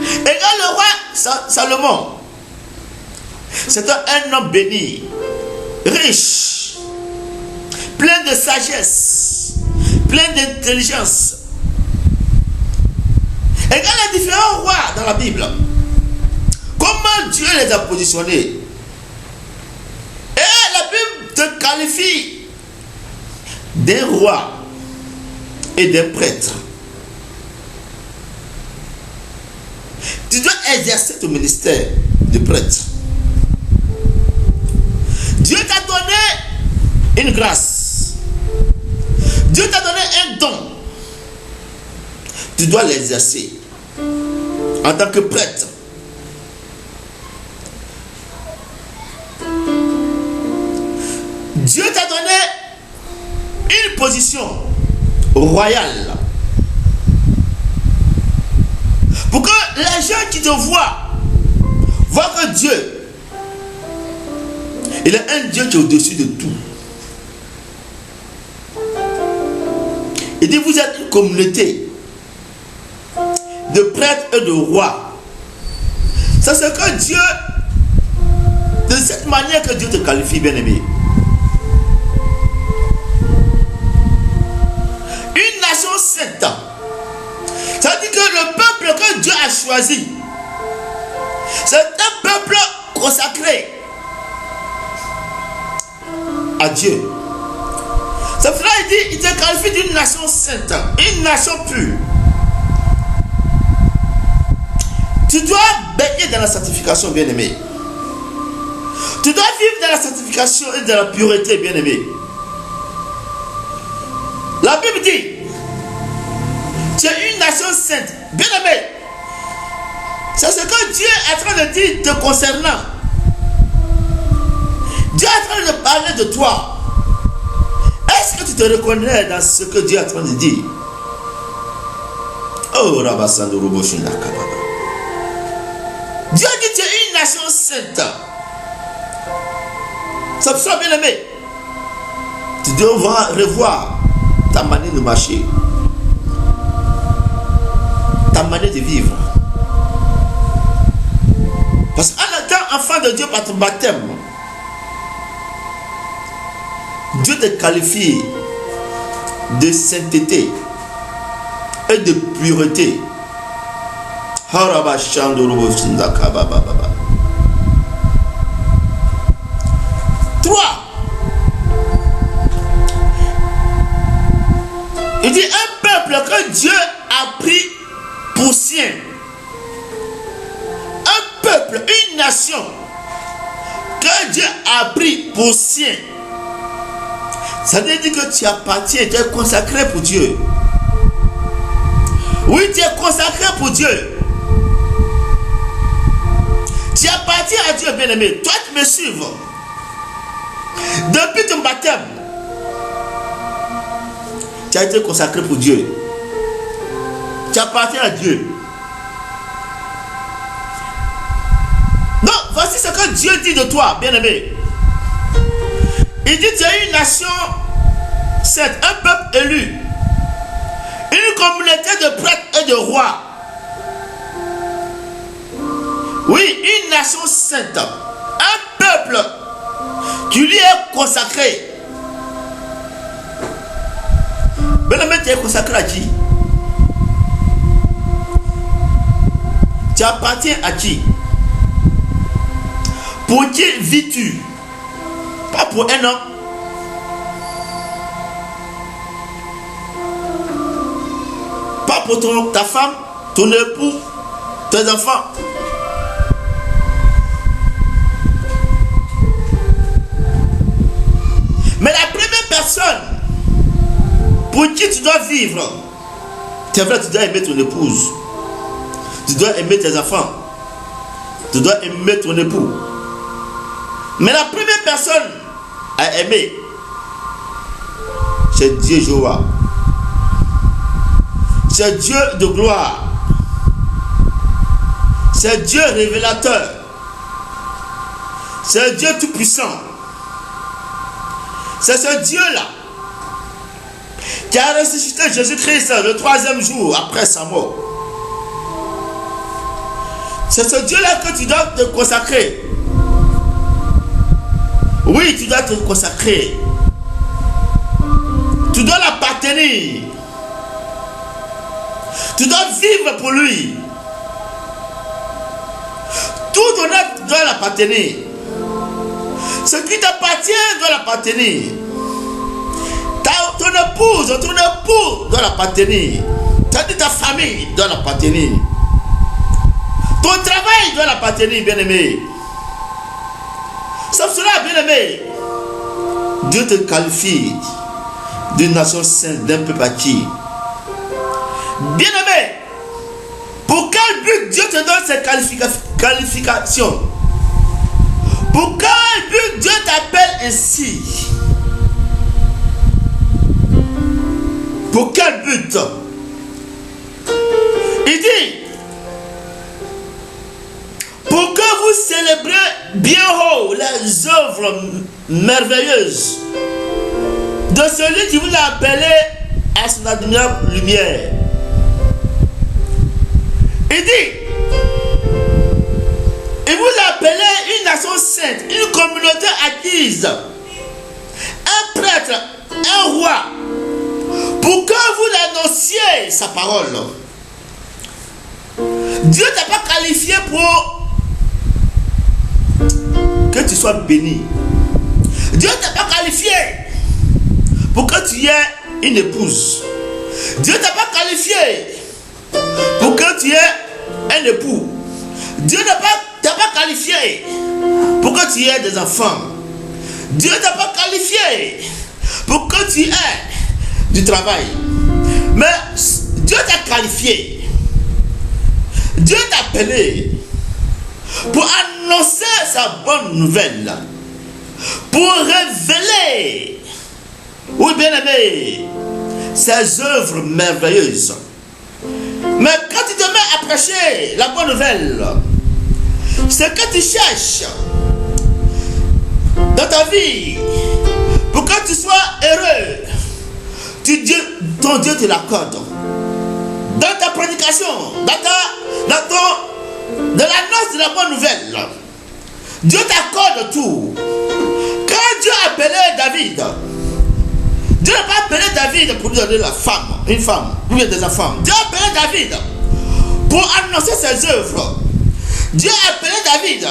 Speaker 1: Et quand le roi Salomon, c'était un homme béni, riche, plein de sagesse, plein d'intelligence. Et quand les différents rois dans la Bible, comment Dieu les a positionnés? Et la Bible te qualifie des rois et des prêtres. Tu dois exercer ton ministère de prêtre. Dieu t'a donné une grâce. Dieu t'a donné un don. Tu dois l'exercer en tant que prêtre. Dieu t'a donné une position royale pour que les gens qui te voient que Dieu, il est un Dieu qui est au-dessus de tout. Il dit, vous êtes une communauté de prêtres et de rois. C'est ce que Dieu, de cette manière que Dieu te qualifie, bien-aimé. Une nation sainte. Ça veut dire que le peuple que Dieu a choisi, c'est un peuple consacré à Dieu. C'est pour cela qu'il dit, il te qualifie d'une nation sainte, une nation pure. Tu dois baigner dans la sanctification, bien-aimé. Tu dois vivre dans la sanctification et dans la pureté, bien-aimé. La Bible dit, tu es une nation sainte, bien-aimé. C'est ce que Dieu est en train de dire te concernant. Dieu est en train de parler de toi. Est-ce que tu te reconnais dans ce que Dieu est en train de dire? Oh, Rabasando Roboshina Kababa. Dieu dit tu es une nation sainte. Ça te soit bien aimé. Tu devras revoir ta manière de marcher, ta manière de vivre. Parce qu'en étant enfant de Dieu par ton baptême, Dieu te qualifie de sainteté et de pureté. 3. Il dit un peuple que Dieu a pris pour sien. Un peuple, une nation que Dieu a pris pour sien. Ça veut dire que tu appartiens, tu es consacré pour Dieu. Oui, tu es consacré pour Dieu. Tu appartiens à Dieu, bien-aimé. Toi, tu me suives. Depuis ton baptême, tu as été consacré pour Dieu. Tu appartiens à Dieu. Donc, voici ce que Dieu dit de toi, bien-aimé. Il dit, tu es une nation sainte, un peuple élu, une communauté de prêtres et de rois. Oui, une nation sainte, un peuple qui lui est consacré. Bien-aimé, tu es consacré à qui? Tu appartiens à qui? Pour qui vis-tu? Pas pour un an. Pas pour ta femme, ton époux, tes enfants. Mais la première personne pour qui tu dois vivre, c'est vrai, tu dois aimer ton épouse. Tu dois aimer tes enfants. Tu dois aimer ton époux. Mais la première personne à aimer, c'est Dieu Jéhovah. C'est Dieu de gloire. C'est Dieu révélateur. C'est Dieu tout-puissant. C'est ce Dieu-là qui a ressuscité Jésus-Christ le 3e jour après sa mort. C'est ce Dieu-là que tu dois te consacrer. Oui, tu dois te consacrer. Tu dois l'appartenir. Tu dois vivre pour lui. Tout ton être doit l'appartenir. Ce qui t'appartient doit l'appartenir. Ton épouse, ton époux doit l'appartenir. Ta famille doit l'appartenir. Ton travail doit l'appartenir, bien-aimé. Sauf cela, bien-aimé, Dieu te qualifie d'une nation sainte, d'un peuple acquis. Bien-aimé, pour quel but Dieu te donne ces qualifications? Pour quel but Dieu t'appelle ainsi? Pour quel but? Il dit, pour que vous célébrez bien haut les œuvres merveilleuses de celui qui vous a appelé à son admirable lumière. Il dit, il vous a appelé une nation sainte, une communauté acquise, un prêtre, un roi, pour que vous annonciez sa parole. Dieu ne t'a pas qualifié pour que tu sois béni. Dieu ne t'a pas qualifié pour que tu aies une épouse. Dieu ne t'a pas qualifié pour que tu aies un époux. Dieu ne t'a pas qualifié pour que tu aies des enfants. Dieu ne t'a pas qualifié pour que tu aies du travail. Mais Dieu t'a qualifié. Dieu t'a appelé pour annoncer sa bonne nouvelle, pour révéler, oui bien-aimé, ses œuvres merveilleuses. Mais quand tu te mets à prêcher la bonne nouvelle, ce que tu cherches dans ta vie, pour que tu sois heureux, ton Dieu te l'accorde. Dans ta prédication, dans l'annonce de la bonne nouvelle, Dieu t'accorde tout. Quand Dieu a appelé David, Dieu n'a pas appelé David pour lui donner une femme, ou bien des enfants. Dieu a appelé David pour annoncer ses œuvres. Dieu a appelé David.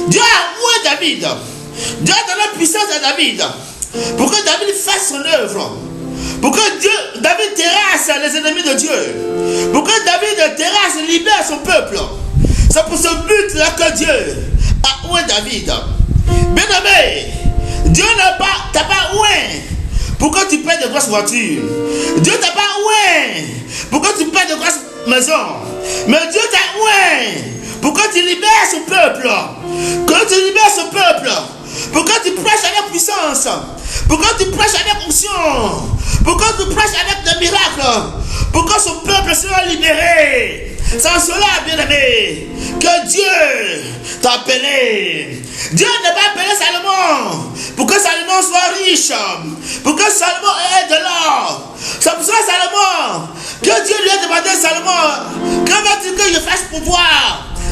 Speaker 1: Dieu a moué David. Dieu a donné puissance à David pour que David fasse son œuvre. Pour que David terrasse les ennemis de Dieu. Pour que David terrasse, libère son peuple. C'est pour ce but-là que Dieu a oué David. Bien-aimé, Dieu t'a pas oué pour que tu payes de grosses voitures. Dieu t'a pas oué pour que tu payes de grosses maisons. Mais Dieu t'a oué pour que tu libères son peuple. Que tu libères son peuple. Pour que tu prêches avec puissance. Pour que tu prêches avec onction. Pour que tu prêches avec des miracles. Pour pour que son peuple soit libéré. Sans cela, bien-aimé, que Dieu t'a appelé. Dieu n'a pas appelé Salomon pour que Salomon soit riche, pour que Salomon ait de l'or. C'est pour ça, Salomon, que Dieu lui a demandé, Salomon, que veux-tu que je fasse pour toi?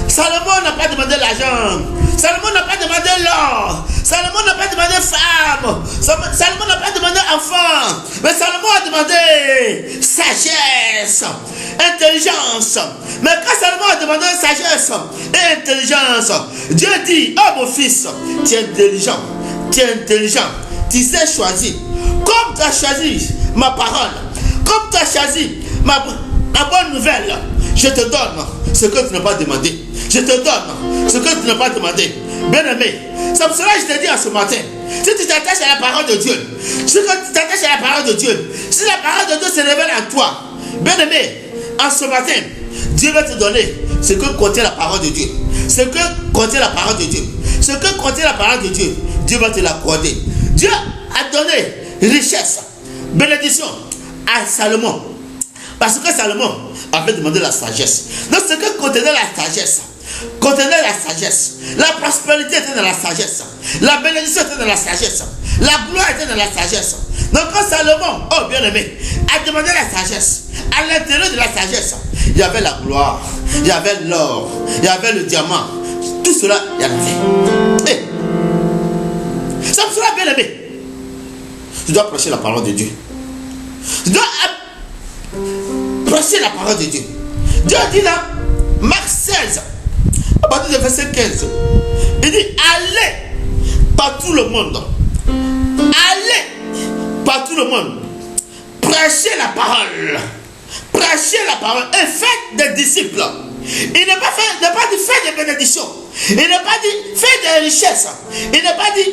Speaker 1: Salomon n'a pas demandé l'argent. Salomon n'a pas demandé l'or. Salomon n'a pas demandé femme. Salomon n'a pas demandé enfant. Mais Salomon a demandé sagesse, intelligence. Mais quand Salomon a demandé sagesse et intelligence, Dieu dit, oh mon fils, tu es intelligent, tu sais choisir. Comme tu as choisi ma parole, comme tu as choisi ma bonne nouvelle, je te donne ce que tu n'as pas demandé. Je te donne ce que tu n'as pas demandé. Bien-aimé, c'est pour cela que je te dis en ce matin, si tu t'attaches à la parole de Dieu, si tu t'attaches à la parole de Dieu, si la parole de Dieu se révèle en toi, bien-aimé, en ce matin, Dieu va te donner ce que contient la parole de Dieu. Ce que contient la parole de Dieu. Ce que contient la parole de Dieu, Dieu va te l'accorder. Dieu a donné richesse, bénédiction à Salomon. Parce que Salomon avait demandé la sagesse. Donc ce que contenait la sagesse, la prospérité était dans la sagesse, la bénédiction était dans la sagesse, la gloire était dans la sagesse. Donc quand Salomon, oh bien-aimé, a demandé la sagesse, à l'intérieur de la sagesse, il y avait la gloire, il y avait l'or, il y avait le diamant, tout cela, il y en avait. Hey. C'est pour cela, bien-aimé, tu dois prêcher la parole de Dieu. Tu dois prêcher la parole de Dieu. Dieu dit là, Marc 16, à partir du verset 15, il dit, allez par tout le monde. Allez par tout le monde. Prêchez la parole. Prêchez la parole et faites des disciples. Il n'a pas dit faites des bénédictions. Il n'a pas dit faites des richesses. Il n'a pas dit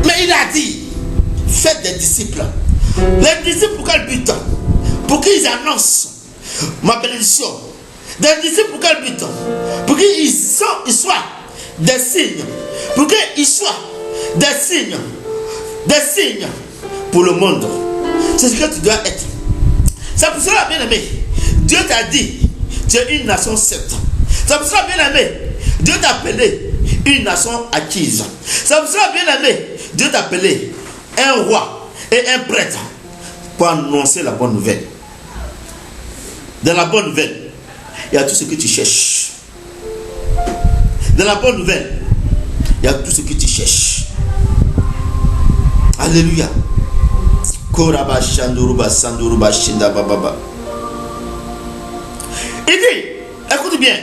Speaker 1: mais il a dit faites des disciples. Les disciples pour quel but? Pour qu'ils annoncent ma bénédiction. Des disciples pour quel but? Pour qu'ils soient des signes. Pour qu'ils soient des signes pour le monde. C'est ce que tu dois être. C'est pour cela, bien aimé, Dieu t'a dit tu es une nation sainte. C'est pour cela, bien aimé, Dieu t'a appelé une nation acquise. C'est pour cela, bien aimé, Dieu t'a appelé un roi et un prêtre pour annoncer la bonne nouvelle. Dans la bonne nouvelle, il y a tout ce que tu cherches. Dans la bonne nouvelle, il y a tout ce que tu cherches. Alléluia. Il dit, écoute bien,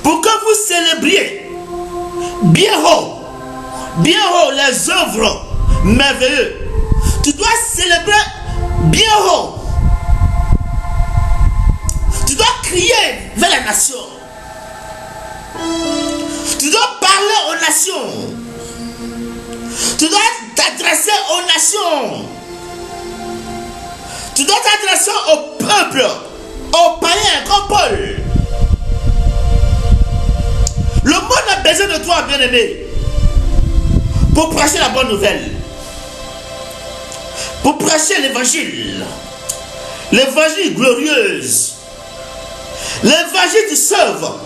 Speaker 1: pour que vous célébriez bien haut les œuvres merveilleuses, tu dois célébrer bien haut. Tu dois crier vers la nation. Tu dois parler aux nations. Tu dois t'adresser aux nations. Tu dois t'adresser au peuple, aux païens comme Paul. Le monde a besoin de toi, bien-aimé, pour prêcher la bonne nouvelle, pour prêcher l'évangile glorieuse, l'évangile qui sauve,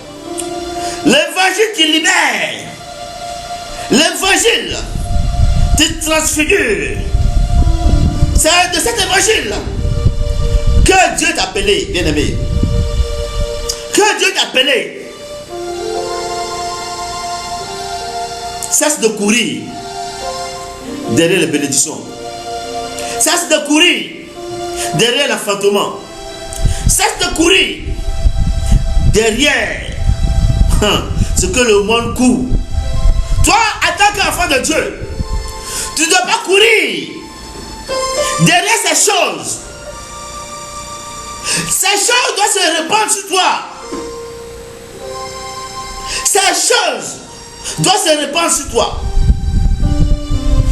Speaker 1: l'évangile qui libère, l'évangile qui transfigure. C'est de cet évangile que Dieu t'a appelé, bien-aimé. Que Dieu t'a appelé. Cesse de courir derrière les bénédictions. Cesse de courir derrière l'enfantement. Cesse de courir derrière ce que le monde court. Toi, en tant qu'enfant de Dieu, tu ne dois pas courir derrière ces choses. Ces choses doivent se répandre sur toi. Ces choses doivent se répandre sur toi.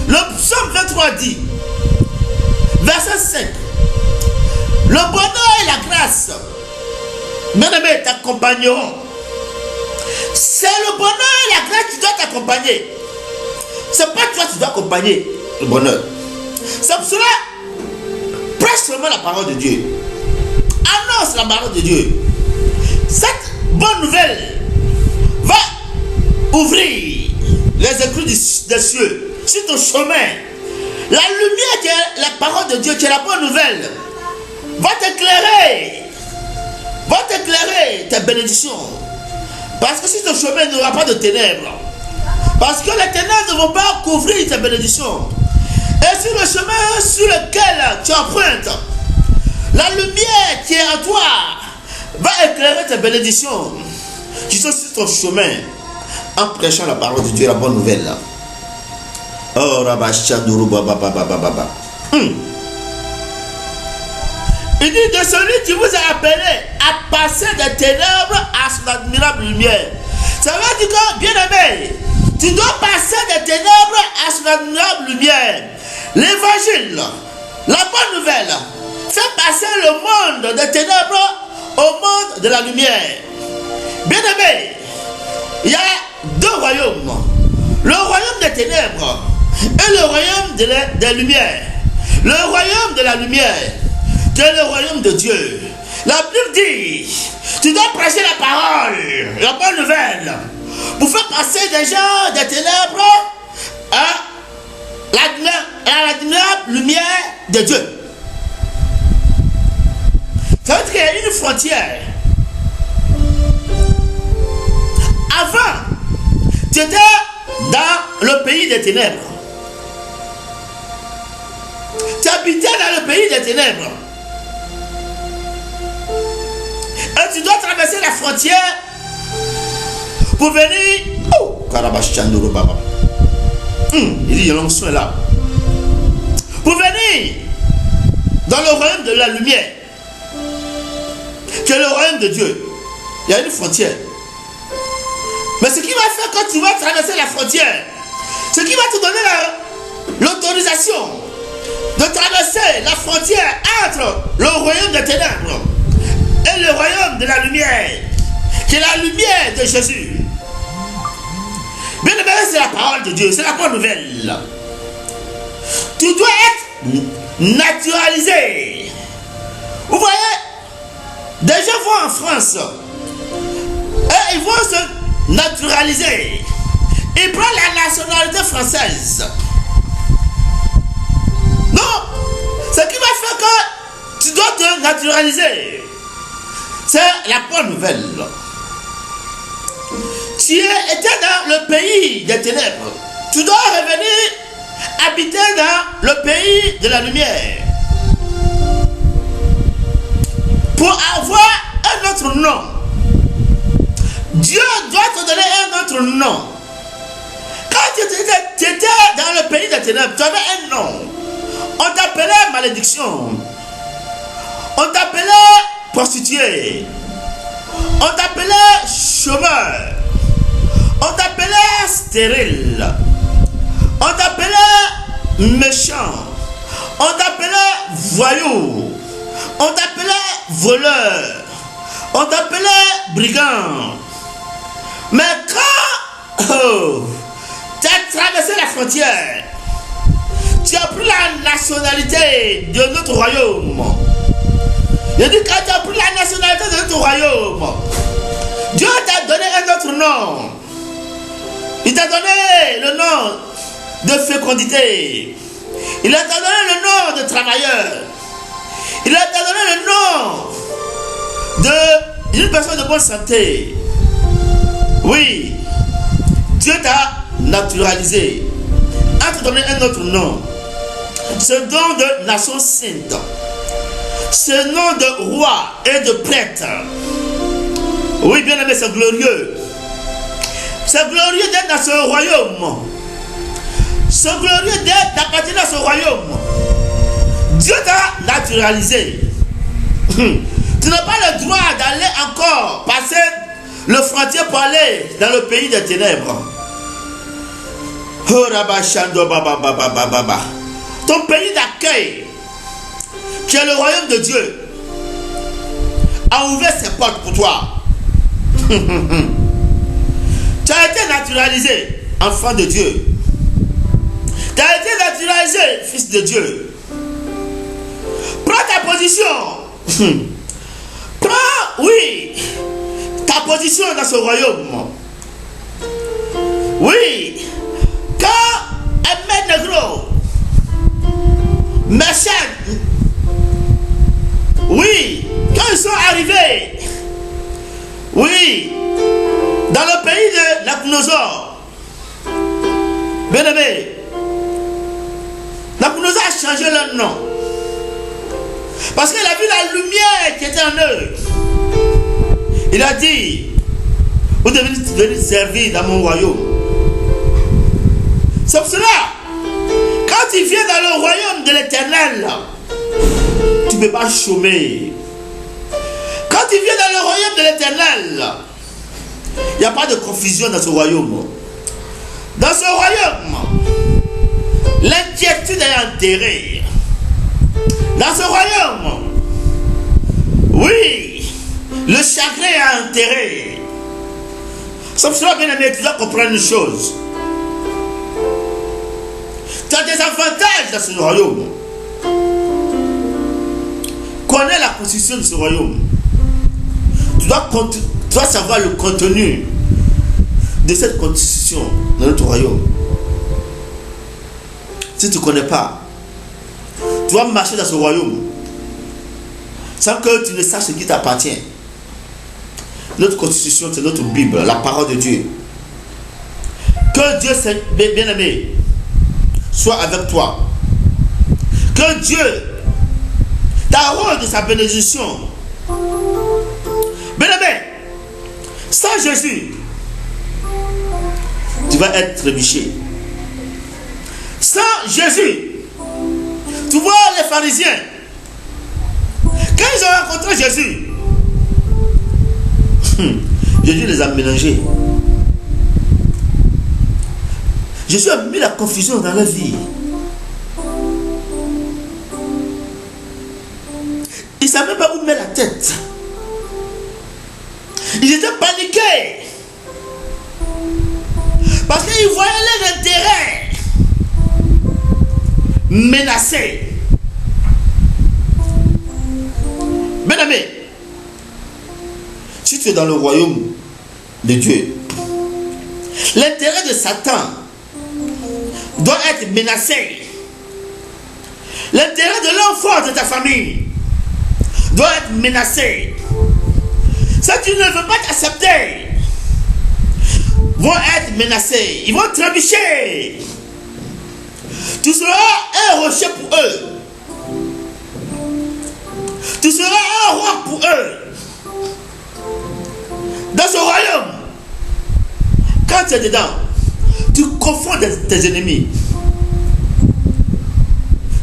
Speaker 1: Le psaume 23 dit, verset 5, le bonheur et la grâce, bien-aimé, t'accompagneront. C'est le bonheur et la grâce qui doivent t'accompagner. C'est pas toi qui dois accompagner. le bonheur. C'est pour cela, prêche seulement la parole de Dieu. Annonce la parole de Dieu. Cette bonne nouvelle va ouvrir les éclus des cieux sur ton chemin. La lumière qui est la parole de Dieu, qui est la bonne nouvelle, va t'éclairer tes bénédictions. Parce que si ton chemin n'aura pas de ténèbres, parce que les ténèbres ne vont pas couvrir tes bénédictions. Et sur le chemin sur lequel tu empruntes, la lumière qui est en toi va éclairer tes bénédictions qui sont sur ton chemin en prêchant la parole de Dieu, la bonne nouvelle. Oh, Rabachanduru Baba Baba Baba. Il dit de celui qui vous a appelé à passer des ténèbres à son admirable lumière. Ça veut dire que, bien aimé, tu dois passer des ténèbres à son admirable lumière. L'évangile, la bonne nouvelle, fait passer le monde des ténèbres au monde de la lumière. Bien aimé, il y a deux royaumes. Le royaume des ténèbres et le royaume des lumières. Le royaume de la lumière, c'est le royaume de Dieu. La Bible dit, tu dois prêcher la parole, la bonne nouvelle, pour faire passer des gens des ténèbres à l'admirable lumière de Dieu. Ça veut dire qu'il y a une frontière. Avant, tu étais dans le pays des ténèbres. Tu habitais dans le pays des ténèbres. Et tu dois traverser la frontière pour venir. Oh, Karabachanduru Baba. Il dit, il y a l'onction là. Pour venir dans le royaume de la lumière, qui est le royaume de Dieu. Il y a une frontière. Mais ce qui va faire quand tu vas traverser la frontière, ce qui va te donner l'autorisation de traverser la frontière entre le royaume des ténèbres et le royaume de la lumière, qui est la lumière de Jésus. Bien aimé, c'est la parole de Dieu, c'est la bonne nouvelle. Tu dois être naturalisé. Vous voyez, des gens vont en France et ils vont se naturaliser. Ils prennent la nationalité française. Non, ce qui va faire que tu dois te naturaliser, c'est la bonne nouvelle. Tu étais dans le pays des ténèbres. Tu dois revenir habiter dans le pays de la lumière. Pour avoir un autre nom. Dieu doit te donner un autre nom. Quand tu étais dans le pays des ténèbres, tu avais un nom. On t'appelait malédiction. On t'appelait prostituée. On t'appelait chômeur. On t'appelait stérile. On t'appelait méchant. On t'appelait voyou. On t'appelait voleur. On t'appelait brigand. Mais quand tu as traversé la frontière, tu as pris la nationalité de notre royaume. Je dis, quand tu as pris la nationalité de notre royaume, Dieu t'a donné un autre nom. Il t'a donné le nom de fécondité. Il t'a donné le nom de travailleur. Il t'a donné le nom d'une personne de bonne santé. Oui, Dieu t'a naturalisé. A te donné un autre nom. Ce nom de nation sainte. Ce nom de roi et de prêtre. Oui, bien aimé, c'est glorieux. C'est glorieux d'être dans ce royaume. C'est glorieux d'appartenir à ce royaume. Dieu t'a naturalisé. Tu n'as pas le droit d'aller encore passer le frontière pour aller dans le pays des ténèbres. Ton pays d'accueil, qui est le royaume de Dieu, a ouvert ses portes pour toi. Tu as été naturalisé enfant de Dieu. Tu as été naturalisé, fils de Dieu. Prends ta position. Prends, oui, ta position dans ce royaume. Oui, quand un négro, Meshach, oui, quand ils sont arrivés, oui, dans le pays de Nabucodonosor, bien aimé, Nabucodonosor a changé leur nom. Parce qu'il a vu la lumière qui était en eux. Il a dit, vous devez venir servir dans mon royaume. C'est pour cela, quand tu viens dans le royaume de l'Éternel, tu ne peux pas chômer. Quand tu viens dans le royaume de l'Éternel, il n'y a pas de confusion dans ce royaume. Dans ce royaume, l'inquiétude est enterrée. Dans ce royaume, oui, le chagrin est enterré. C'est pour cela, bien aimé, tu dois comprendre une chose. Tu as des avantages dans ce royaume. Connais la constitution de ce royaume. Tu dois savoir le contenu de cette constitution dans notre royaume. Si tu ne connais pas, tu dois marcher dans ce royaume sans que tu ne saches ce qui t'appartient. Notre constitution, c'est notre Bible, la parole de Dieu. Que Dieu, bien aimé, soit avec toi. Que Dieu t'arrose de sa bénédiction. Bien aimé, sans Jésus, tu vas être trébuché. Sans Jésus, tu vois les pharisiens, quand ils ont rencontré Jésus, Jésus les a mélangés. Jésus a mis la confusion dans leur vie. Ils ne savaient même pas où mettre la tête. Ils étaient paniqués. Parce qu'ils voyaient leur intérêt menacé. Bien aimé, si tu es dans le royaume de Dieu, l'intérêt de Satan doit être menacé. L'intérêt de l'enfant de ta famille doit être menacé. Si tu ne veux pas t'accepter, vont être menacés. Ils vont trébucher. Tu seras un rocher pour eux. Tu seras un roi pour eux. Dans ce royaume, quand tu es dedans, tu confonds tes ennemis.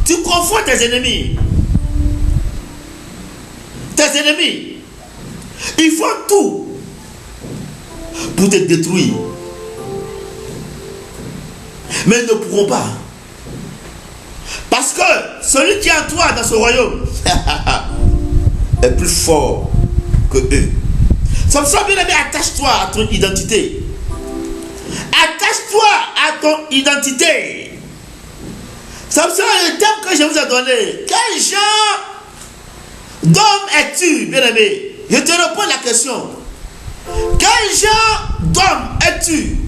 Speaker 1: Tu confonds tes ennemis. Tes ennemis, ils font tout pour te détruire. Mais ils ne pourront pas. Parce que celui qui est en toi dans ce royaume est plus fort que eux. C'est pour ça, bien aimé, attache-toi à ton identité. Attache-toi à ton identité. C'est pour ça le thème que je vous ai donné. Quel genre d'homme es-tu, bien aimé? Je te réponds la question. Quel genre d'homme es-tu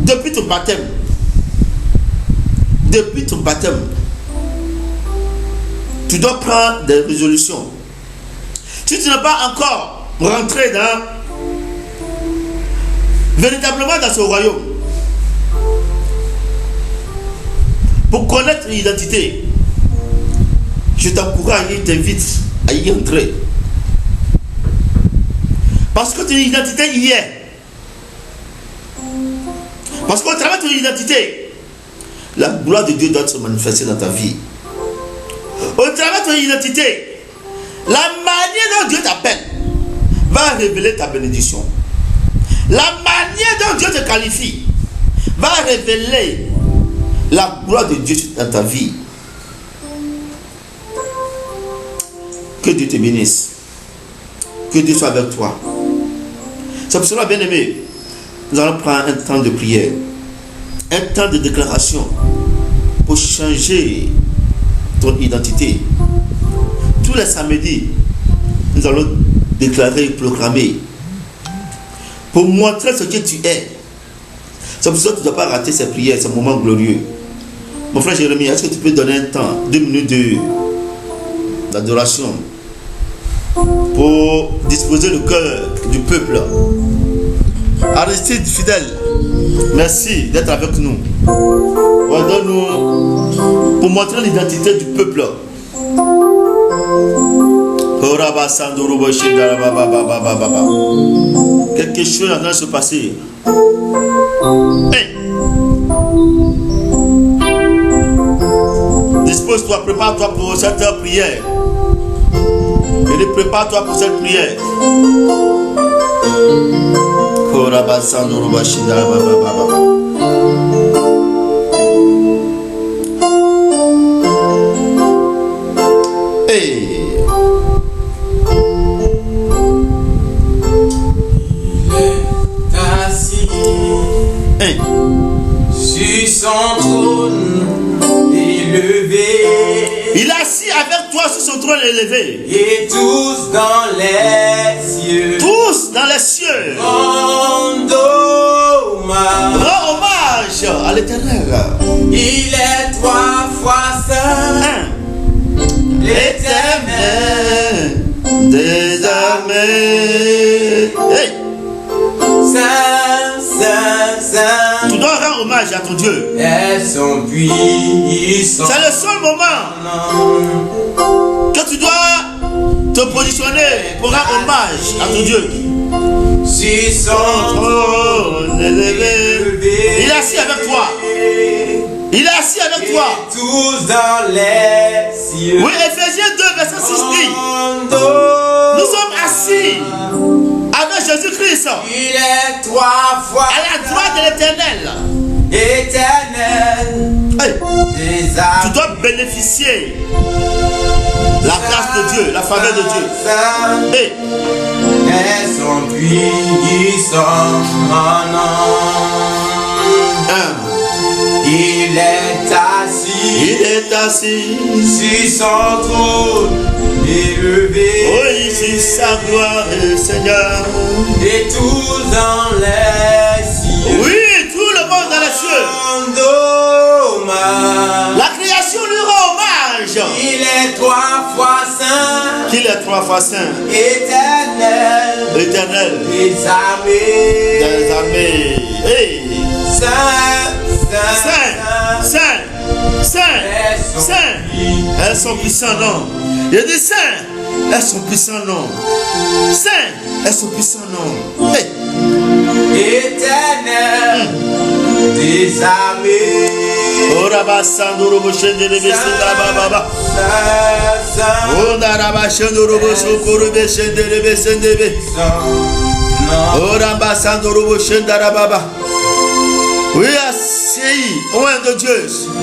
Speaker 1: depuis ton baptême? Depuis ton baptême, tu dois prendre des résolutions. Si tu n'es pas encore rentré véritablement dans ce royaume, pour connaître l'identité, je t'encourage, je t'invite à y entrer. Parce que ton identité y est. Parce qu'au travers de ton identité, la gloire de Dieu doit se manifester dans ta vie. Au travers de ton identité, la manière dont Dieu t'appelle va révéler ta bénédiction. La manière dont Dieu te qualifie va révéler la gloire de Dieu dans ta vie. Que Dieu te bénisse. Que Dieu soit avec toi. C'est pour cela, bien aimé, nous allons prendre un temps de prière. un temps de déclaration pour changer ton identité. Tous les samedis, nous allons déclarer et proclamer pour montrer ce que tu es. C'est pour ça que tu ne dois pas rater ces prières, ces moments glorieux. Mon frère Jérémie, est-ce que tu peux donner un temps, 2 minutes d'adoration pour disposer le cœur du peuple? Aristide fidèle, merci d'être avec nous. Pardonne-nous pour montrer l'identité du peuple. Quelque chose est en train de se passer. Hey. Dispose-toi, prépare-toi pour cette prière. Et prépare-toi pour cette prière. Hey.
Speaker 2: Hey. Sur son trône élevé.
Speaker 1: Il est assis avec toi sur son trône élevé.
Speaker 2: Et tous dans les cieux.
Speaker 1: Tous dans les cieux.
Speaker 2: Rends
Speaker 1: hommage à l'Éternel.
Speaker 2: Il est 3 fois saint. L'Éternel
Speaker 1: des armées. Hey.
Speaker 2: Saint, saint, saint.
Speaker 1: Tu dois rendre hommage à ton Dieu.
Speaker 2: Elles sont puissantes.
Speaker 1: C'est le seul moment que tu dois te positionner pour rendre hommage à ton Dieu.
Speaker 2: Si son trône élevé.
Speaker 1: Il est assis avec toi. Il est assis avec toi.
Speaker 2: Tous dans les cieux.
Speaker 1: Oui, Éphésiens 2, verset 6 dit. Nous sommes assis avec Jésus-Christ.
Speaker 2: Il est 3 fois
Speaker 1: à la droite de l'Éternel.
Speaker 2: Éternel.
Speaker 1: Hey. Tu dois bénéficier la grâce de Dieu, la faveur de Dieu. Hey.
Speaker 2: Elles sont puissantes. Il est assis sur son trône élevé.
Speaker 1: Oui, sur sa gloire, Seigneur.
Speaker 2: Et tous dans les cieux.
Speaker 1: Oui, tout le monde dans les cieux. La création lui rend hommage.
Speaker 2: Il est 3 fois saint.
Speaker 1: Qu'il est 3 fois saint.
Speaker 2: Éternel.
Speaker 1: Éternel.
Speaker 2: Des armées.
Speaker 1: Des armées. Hey.
Speaker 2: Saint.
Speaker 1: Elles sont puissantes, non. Il dit saint. Elles sont puissantes, non. Saint. Elles sont puissantes, non. Hey.
Speaker 2: Éternel. Des armées.
Speaker 1: Oui, assis au nom de Dieu.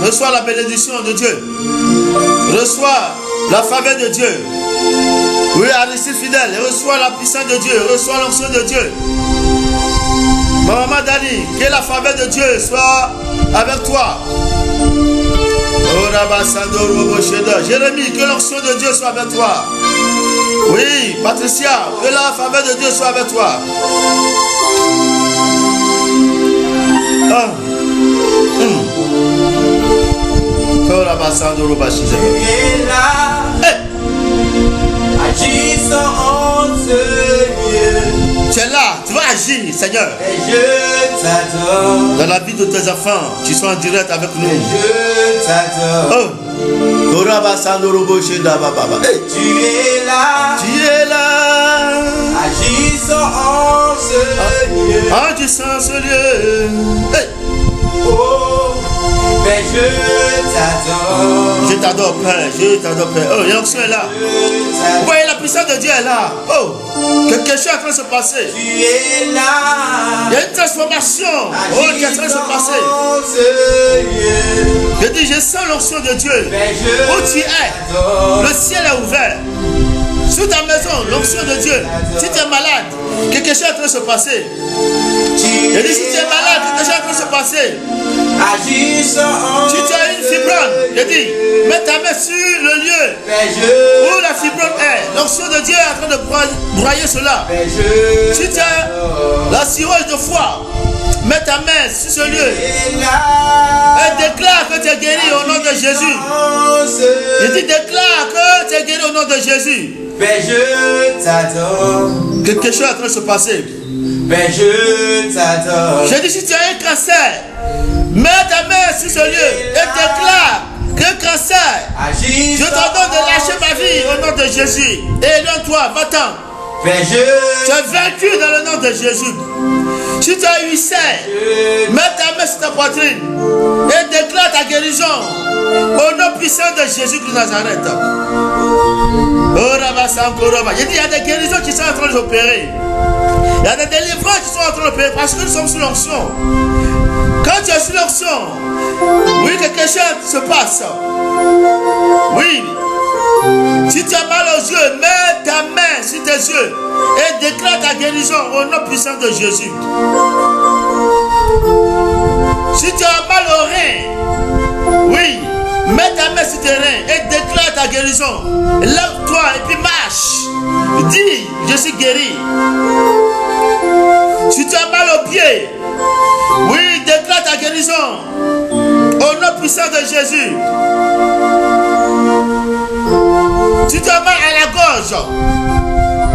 Speaker 1: Reçois la bénédiction de Dieu. Reçois la faveur de Dieu. Oui, Aristide fidèle. Reçois la puissance de Dieu. Reçois l'onction de Dieu. Maman Dani, que la faveur de Dieu soit avec toi. Jérémie, que l'onction de Dieu soit avec toi. Oui, Patricia, que la faveur de Dieu soit avec toi. Tu es
Speaker 2: là, agissant en ce lieu.
Speaker 1: Tu es là, tu vas agir, Seigneur.
Speaker 2: Et je t'adore.
Speaker 1: Dans la vie de tes enfants, tu sois en direct avec nous.
Speaker 2: Et je t'adore. Tu es là.
Speaker 1: Tu es là.
Speaker 2: Agissant en ce lieu.
Speaker 1: Agissant en ce lieu. Hey.
Speaker 2: Oh, mais je t'adore.
Speaker 1: Je t'adore, Père. Je t'adore, Père. Oh, l'onction est là. Vous voyez, la puissance de Dieu est là. Oh, quelque chose est en train de se passer.
Speaker 2: Tu es là.
Speaker 1: Il y a une transformation. Oh, qui est en train de se passer. Je dis, je sens l'onction de Dieu. Où tu es, le ciel est ouvert. Sous ta maison, l'onction de Dieu. Si tu es malade, quelque chose est en train de se passer. Je dis, si tu es malade, quelque chose est en train de se passer. passé.
Speaker 2: Agisse en
Speaker 1: Si tu as une fibrome, je dis, mets ta main sur le lieu où la fibrome est. L'onction de Dieu est en train de broyer cela. Si tu as la cirrhose de foie, mets ta main sur ce lieu et déclare que tu es guéri au nom de Jésus. Je dis, déclare que tu es guéri au nom de Jésus.
Speaker 2: Père, je t'adore.
Speaker 1: Quelque chose est en train de se passer.
Speaker 2: Père, je t'adore.
Speaker 1: Je dis, si tu as un cancer, mets ta main sur ce lieu et déclare que le cancer, je t'ordonne de lâcher ma vie au nom de Jésus. Et éloigne-toi, va-t'en.
Speaker 2: Père,
Speaker 1: Tu es vaincu dans le nom de Jésus. Si tu as eu ulcère, mets ta main sur ta poitrine et déclare ta guérison au nom puissant de Jésus de Nazareth. J'ai dit, il y a des guérisons qui sont en train d'opérer. Il y a des délivrances qui sont en train d'opérer parce que nous sommes sous l'onction. Quand tu es sous l'onction, oui, quelque chose se passe. Oui. Si tu as mal aux yeux, mets ta main sur tes yeux et déclare ta guérison au nom puissant de Jésus. Si tu as mal aux reins, oui, mets ta main sur tes reins et déclare ta guérison. Lève-toi et puis marche. Dis, je suis guéri. Si tu as mal aux pieds, oui, déclare ta guérison au nom puissant de Jésus. Si tu as mal à la gorge,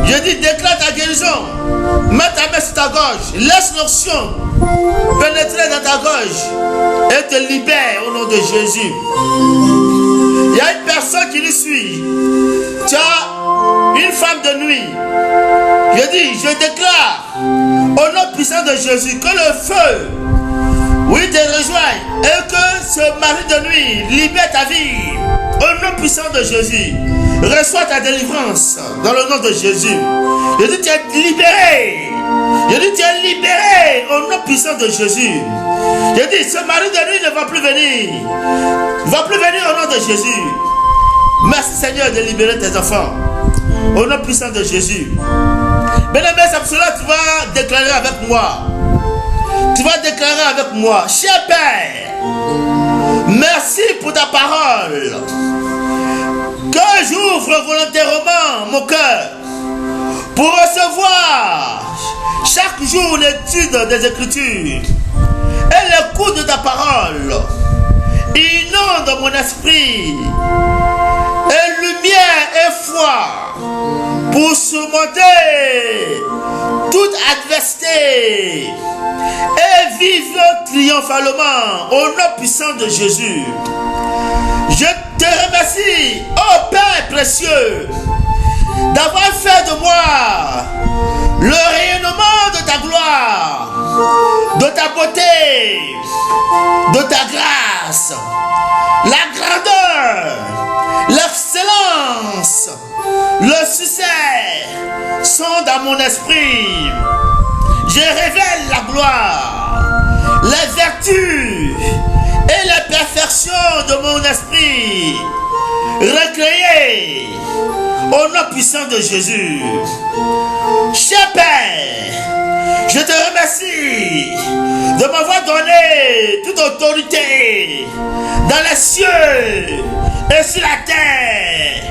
Speaker 1: je dis déclare ta guérison. Mets ta main sur ta gorge. Laisse l'onction pénétrer dans ta gorge et te libère au nom de Jésus. Il y a une personne qui nous suit. Tu as une femme de nuit. Je dis, je déclare au nom puissant de Jésus que le feu, oui, te rejoigne et que ce mari de nuit libère ta vie au nom puissant de Jésus. Reçois ta délivrance dans le nom de Jésus. Je dis, tu es libéré. Je dis, tu es libéré au nom puissant de Jésus. Je dis, ce mari de nuit ne va plus venir. Il ne va plus venir au nom de Jésus. Merci Seigneur de libérer tes enfants. Au nom puissant de Jésus. Bien-aimé, c'est pour cela que tu vas déclarer avec moi. Tu vas déclarer avec moi. Cher Père, merci pour ta parole. Que j'ouvre volontairement mon cœur pour recevoir chaque jour l'étude des Écritures et l'écoute de ta parole. Inonde mon esprit et lumière et foi pour surmonter toute adversité et vivre triomphalement au nom puissant de Jésus. Je te remercie, ô Père précieux, d'avoir fait de moi le rayonnement de ta gloire, de ta beauté, de ta grâce, la grandeur, l'excellence, le succès sont dans mon esprit. Je révèle la gloire, les vertus et la perfection de mon esprit, recréé au nom puissant de Jésus. Cher Père, je te remercie de m'avoir donné toute autorité dans les cieux et sur la terre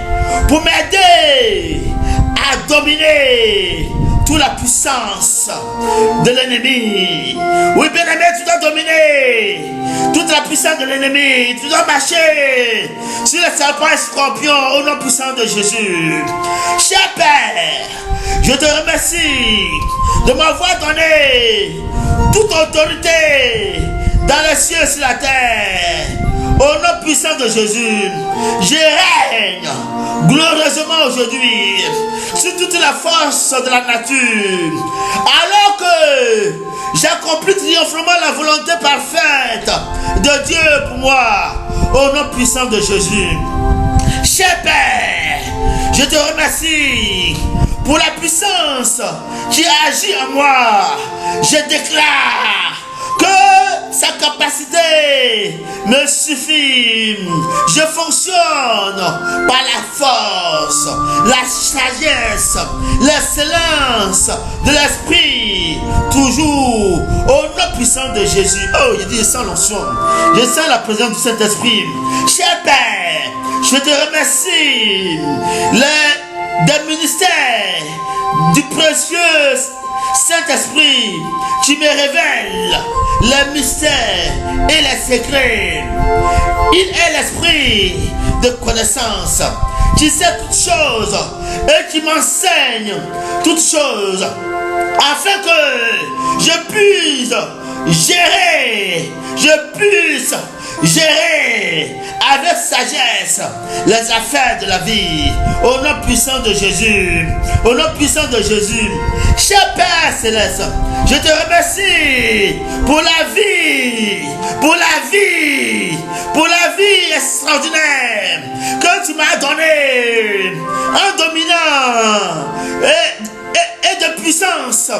Speaker 1: pour m'aider à dominer toute la puissance de l'ennemi. Oui, bien aimé, tu dois dominer toute la puissance de l'ennemi. Tu dois marcher sur les serpents et scorpions au nom puissant de Jésus. Cher Père, je te remercie de m'avoir donné toute autorité dans les cieux et sur la terre. Au nom puissant de Jésus, je règne glorieusement aujourd'hui sur toute la force de la nature. Alors que j'accomplis triomphalement la volonté parfaite de Dieu pour moi, au nom puissant de Jésus. Cher Père, je te remercie pour la puissance qui agit en moi. Je déclare que sa capacité me suffit. Je fonctionne par la force, la sagesse, l'excellence de l'esprit, toujours au nom puissant de Jésus. Oh, je sens l'onction, je sens la présence du Saint-Esprit. Cher Père, je te remercie des ministères du précieux Saint-Esprit. Tu me révèles les mystères et les secrets. Il est l'esprit de connaissance. Tu sais toutes choses et tu m'enseignes toutes choses afin que je puisse gérer avec sagesse les affaires de la vie. Au nom puissant de Jésus, au nom puissant de Jésus. Cher Père Céleste, je te remercie pour la vie, extraordinaire que tu m'as donnée, en dominant et de puissance.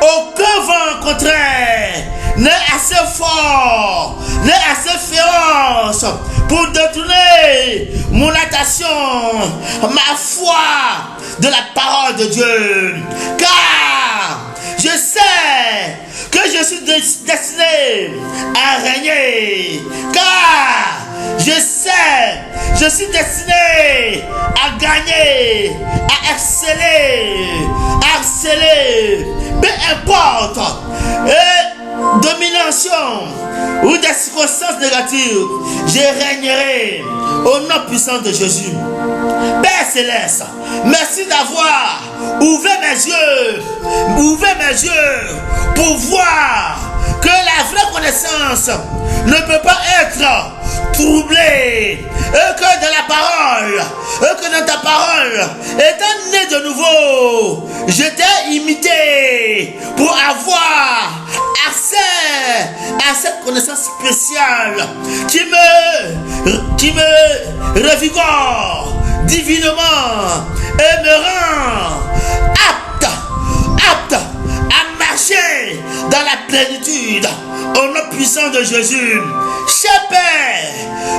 Speaker 1: Aucun vent contraire n'est assez fort, n'est assez féroce pour détourner mon attention, ma foi de la parole de Dieu. Car je sais que je suis destiné à régner. Car je suis destiné à gagner, à exceller, peu importe, domination ou des circonstances négatives, je régnerai au nom puissant de Jésus. Père Céleste, merci d'avoir ouvert mes yeux pour voir que la vraie connaissance ne peut pas être troublée, et que dans ta parole, étant né de nouveau, je t'ai imité pour avoir accès à cette connaissance spéciale qui me revigore divinement et me rend apte à marcher dans la plénitude au nom puissant de Jésus. Cher Père,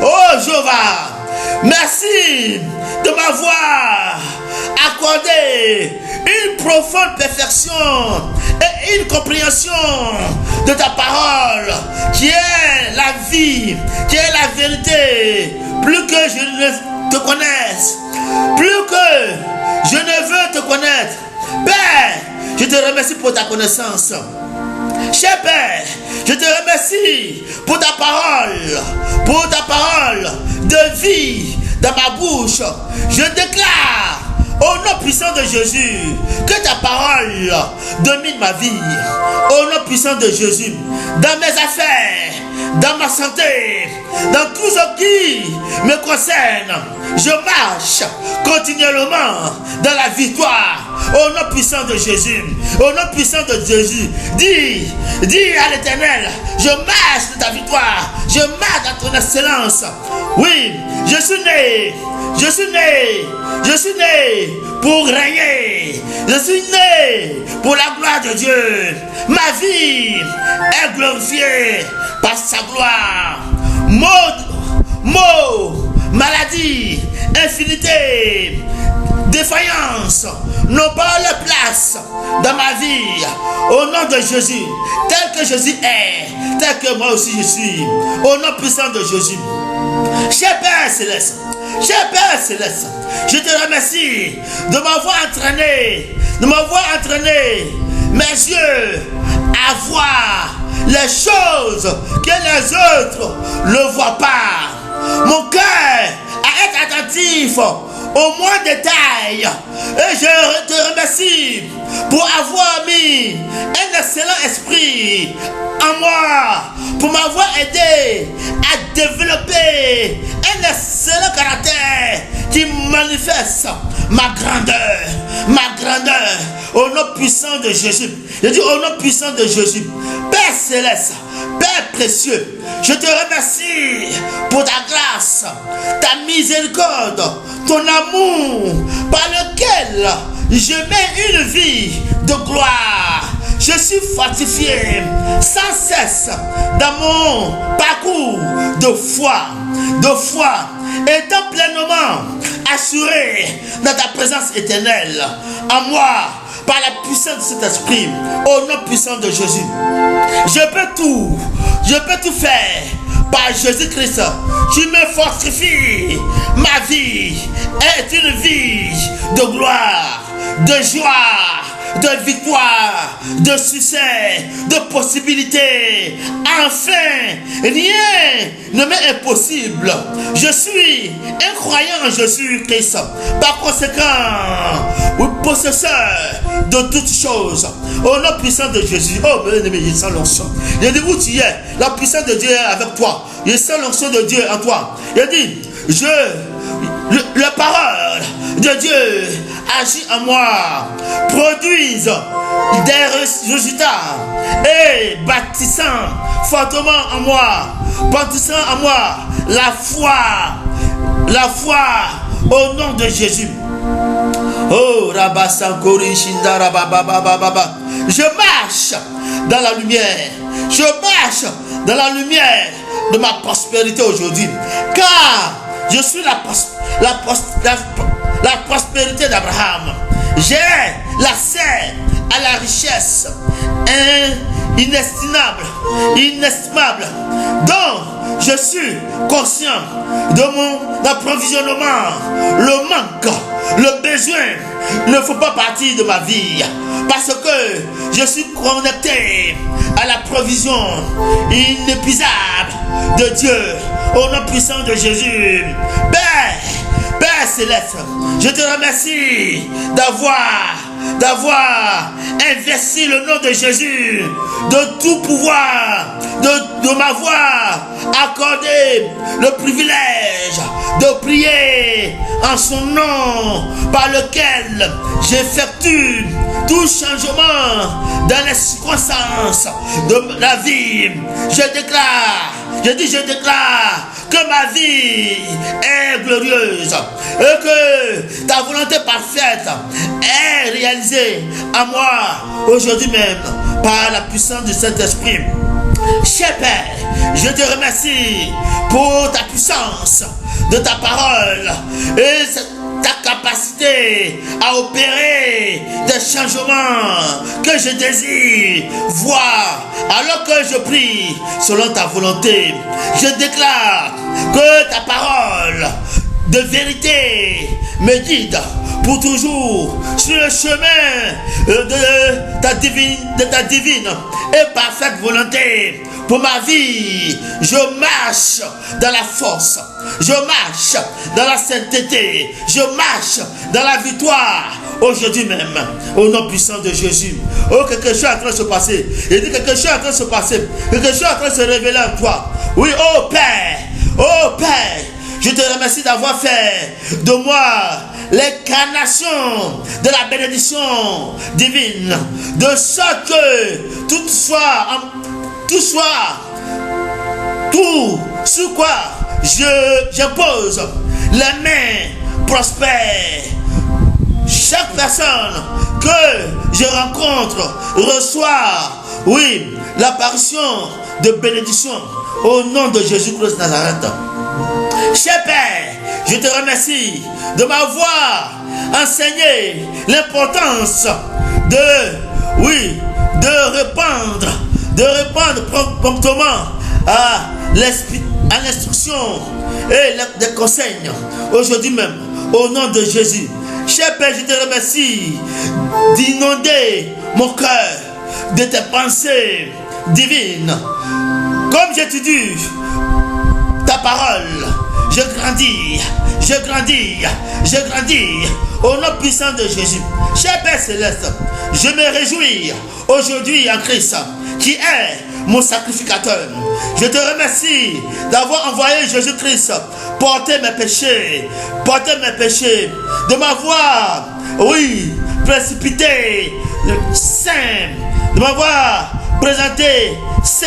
Speaker 1: oh Jéhovah, merci de m'avoir accordé une profonde perfection et une compréhension de ta parole qui est la vie, qui est la vérité. Plus que je ne te connaisse, plus que je ne veux te connaître, Père, je te remercie pour ta connaissance. Cher Père, je te remercie pour ta parole de vie dans ma bouche. Je déclare au nom puissant de Jésus que ta parole domine ma vie. Au nom puissant de Jésus, dans mes affaires, dans ma santé, dans tout ce qui me concerne, je marche continuellement dans la victoire. Au nom puissant de Jésus, au nom puissant de Jésus, dis à l'Éternel, je marche dans ta victoire, je marche dans ton excellence. Oui, je suis né pour régner, je suis né pour la gloire de Dieu. Ma vie est glorifiée par sa gloire. Maux, maladie, infinité, défaillance n'ont pas leur place dans ma vie. Au nom de Jésus, tel que Jésus est, tel que moi aussi je suis, au nom puissant de Jésus. Cher Père Céleste, je te remercie de m'avoir entraîné mes yeux à voir les choses que les autres ne voient pas. Mon cœur à être attentif au moins détail. Et je te remercie pour avoir mis un excellent esprit en moi, pour m'avoir aidé à développer un excellent caractère qui manifeste ma grandeur au nom puissant de Jésus. Je dis au nom puissant de Jésus. Père Céleste, Père précieux, je te remercie pour ta grâce, ta miséricorde, ton amour par lequel je mets une vie de gloire. je suis fortifié sans cesse dans mon parcours de foi, étant pleinement assuré dans ta présence éternelle en moi, par la puissance de cet esprit, au nom puissant de Jésus. Je peux tout faire par Jésus-Christ. Tu me fortifies. Ma vie est une vie de gloire, de joie, de victoire, de succès, de possibilités. Enfin, rien ne m'est impossible. Je suis un croyant en Jésus-Christ. Par conséquent, possesseur de toutes choses. Au nom puissant de Jésus. Oh, bien-aimé, je sens l'onction. Je dis où tu es. La puissance de Dieu est avec toi. Je sens l'onction de Dieu en toi. Je dis, la parole de Dieu agit en moi, produisent des résultats et bâtissant fortement en moi, la foi au nom de Jésus. Oh, Rabasankori Shindara Baba. Je marche dans la lumière. Je marche dans la lumière de ma prospérité aujourd'hui. Car je suis la prospérité d'Abraham. J'ai l'accès à la richesse inestimable. Donc, je suis conscient de mon approvisionnement. Le manque, le besoin ne faut pas partir de ma vie. Parce que je suis connecté à la provision inépuisable de Dieu. Au nom puissant de Jésus. Père Céleste, je te remercie d'avoir investi le nom de Jésus, de tout pouvoir, de m'avoir accordé le privilège de prier en son nom, par lequel j'effectue tout changement dans les circonstances de la vie. Je déclare que ma vie est glorieuse et que ta volonté parfaite est réalisée à moi aujourd'hui même par la puissance du Saint-Esprit. Cher Père, je te remercie pour ta puissance de ta parole et ta capacité à opérer des changements que je désire voir alors que je prie selon ta volonté. Je déclare que ta parole de vérité me guide pour toujours sur le chemin de ta divine et parfaite volonté pour ma vie. Je marche dans la force, je marche dans la sainteté, je marche dans la victoire aujourd'hui même, au nom puissant de Jésus. Oh, quelque chose est en train de se passer. Il dit quelque chose est en train de se passer, quelque chose est en train de se révéler en toi. Oui, oh Père, je te remercie d'avoir fait de moi l'incarnation de la bénédiction divine, de sorte que tout sur quoi j'impose les mains prospères. Chaque personne que je rencontre reçoit, l'apparition de bénédiction au nom de Jésus-Christ de Nazareth. Cher Père, je te remercie de m'avoir enseigné l'importance de répondre promptement à l'instruction et des conseils aujourd'hui même, au nom de Jésus. Cher Père, je te remercie d'inonder mon cœur de tes pensées divines. Comme j'étudie ta parole, je grandis au nom puissant de Jésus. Cher Père Céleste, je me réjouis aujourd'hui en Christ, qui est mon sacrificateur. Je te remercie d'avoir envoyé Jésus-Christ porter mes péchés, de m'avoir, précipité saint, de m'avoir présenté saint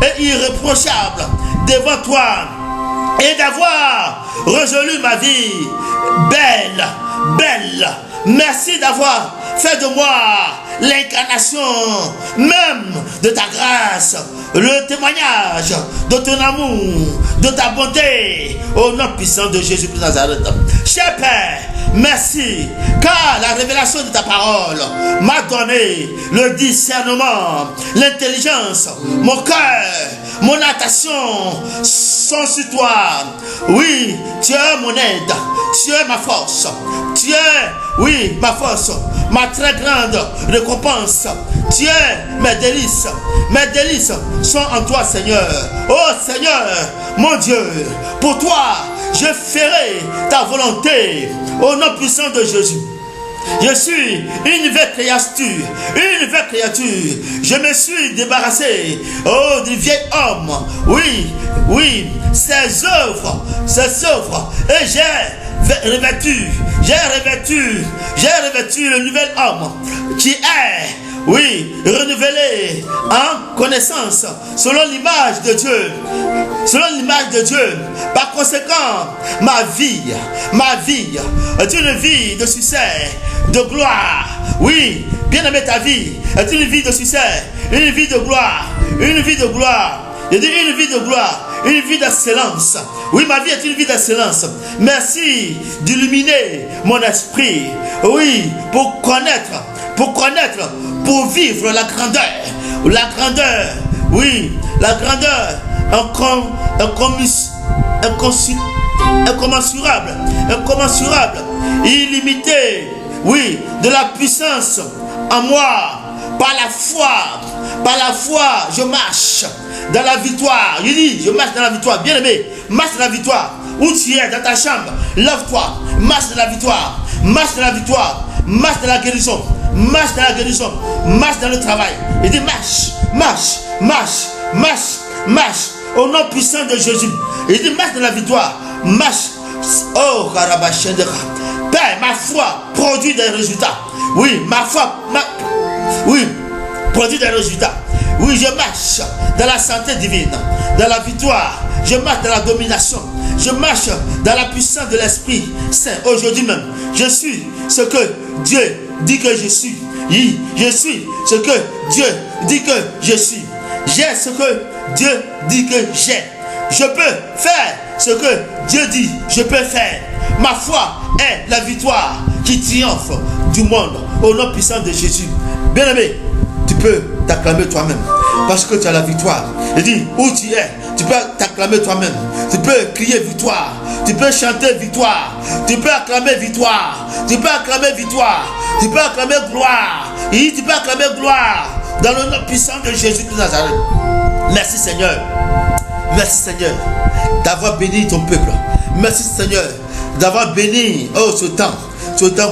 Speaker 1: et irréprochable devant toi, et d'avoir résolu ma vie belle merci d'avoir fait de moi l'incarnation même de ta grâce, le témoignage de ton amour, de ta bonté, au nom puissant de Jésus de Nazareth. Cher Père, merci, car la révélation de ta parole m'a donné le discernement, l'intelligence, mon cœur, mon attention sont sur toi. Oui, tu es mon aide, tu es ma force, tu es, oui, ma force, ma très grande récompense. Tu es mes délices sont en toi, Seigneur. Oh Seigneur, mon Dieu, pour toi, je ferai ta volonté au nom puissant de Jésus. Je suis une nouvelle créature, Je me suis débarrassé, oh, du vieil homme. Oui, ses œuvres, et j'ai revêtu le nouvel homme qui est, oui, renouvelé en connaissance selon l'image de Dieu. Par conséquent, ma vie est une vie de succès, de gloire. Oui, bien aimé, ta vie est une vie de succès, une vie de gloire. Je dis une vie de gloire, une vie d'excellence. Oui, ma vie est une vie d'excellence. Merci d'illuminer mon esprit. Oui, pour connaître, pour vivre la grandeur, oui, la grandeur incommensurable, illimitée, oui, de la puissance en moi. Par la foi, je marche dans la victoire. Je dis, je marche dans la victoire. Bien aimé, marche dans la victoire. Où tu es, dans ta chambre, lève-toi, marche dans la victoire. Marche dans la guérison. Marche dans le travail. Il dit, marche. Au nom puissant de Jésus. Il dit, marche dans la victoire. Marche. Oh, Karabashendera. Père, ma foi produit des résultats. Oui, ma foi, produit des résultats. Oui, je marche dans la santé divine, dans la victoire. Je marche dans la domination. Je marche dans la puissance de l'Esprit Saint. Aujourd'hui même, je suis ce que Dieu dit que je suis. Oui, je suis ce que Dieu dit que je suis. J'ai ce que Dieu dit que j'ai. Je peux faire ce que Dieu dit, je peux faire. Ma foi est la victoire qui triomphe du monde au nom puissant de Jésus. Bien-aimé, tu peux t'acclamer toi-même parce que tu as la victoire. Il dit, où tu es, tu peux t'acclamer toi-même. Tu peux crier victoire. Tu peux chanter victoire. Tu peux acclamer victoire. Tu peux acclamer victoire. Tu peux acclamer gloire. Il dit, tu peux acclamer gloire dans le nom puissant de Jésus de Nazareth. Merci Seigneur. Merci Seigneur d'avoir béni ton peuple. Merci Seigneur d'avoir béni ce temps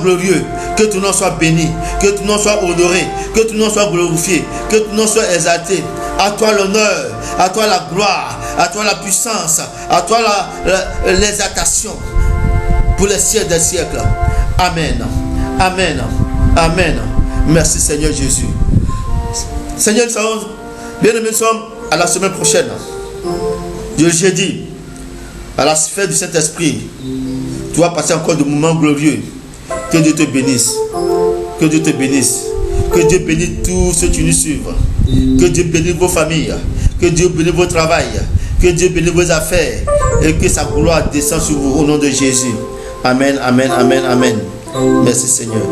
Speaker 1: glorieux. Que ton nom soit béni, que ton nom soit honoré, que ton nom soit glorifié, que ton nom soit exalté. À toi l'honneur, à toi la gloire, à toi la puissance, à toi l'exaltation pour les siècles des siècles. Amen. Amen. Amen. Merci Seigneur Jésus. Seigneur, bien-aimés, nous sommes à la semaine prochaine. Le jeudi, à la sphère du Saint-Esprit, tu vas passer encore de moments glorieux. Que Dieu te bénisse. Que Dieu te bénisse. Que Dieu bénisse tous ceux qui nous suivent. Que Dieu bénisse vos familles. Que Dieu bénisse vos travail. Que Dieu bénisse vos affaires. Et que sa gloire descende sur vous au nom de Jésus. Amen, amen, amen, amen. Merci Seigneur.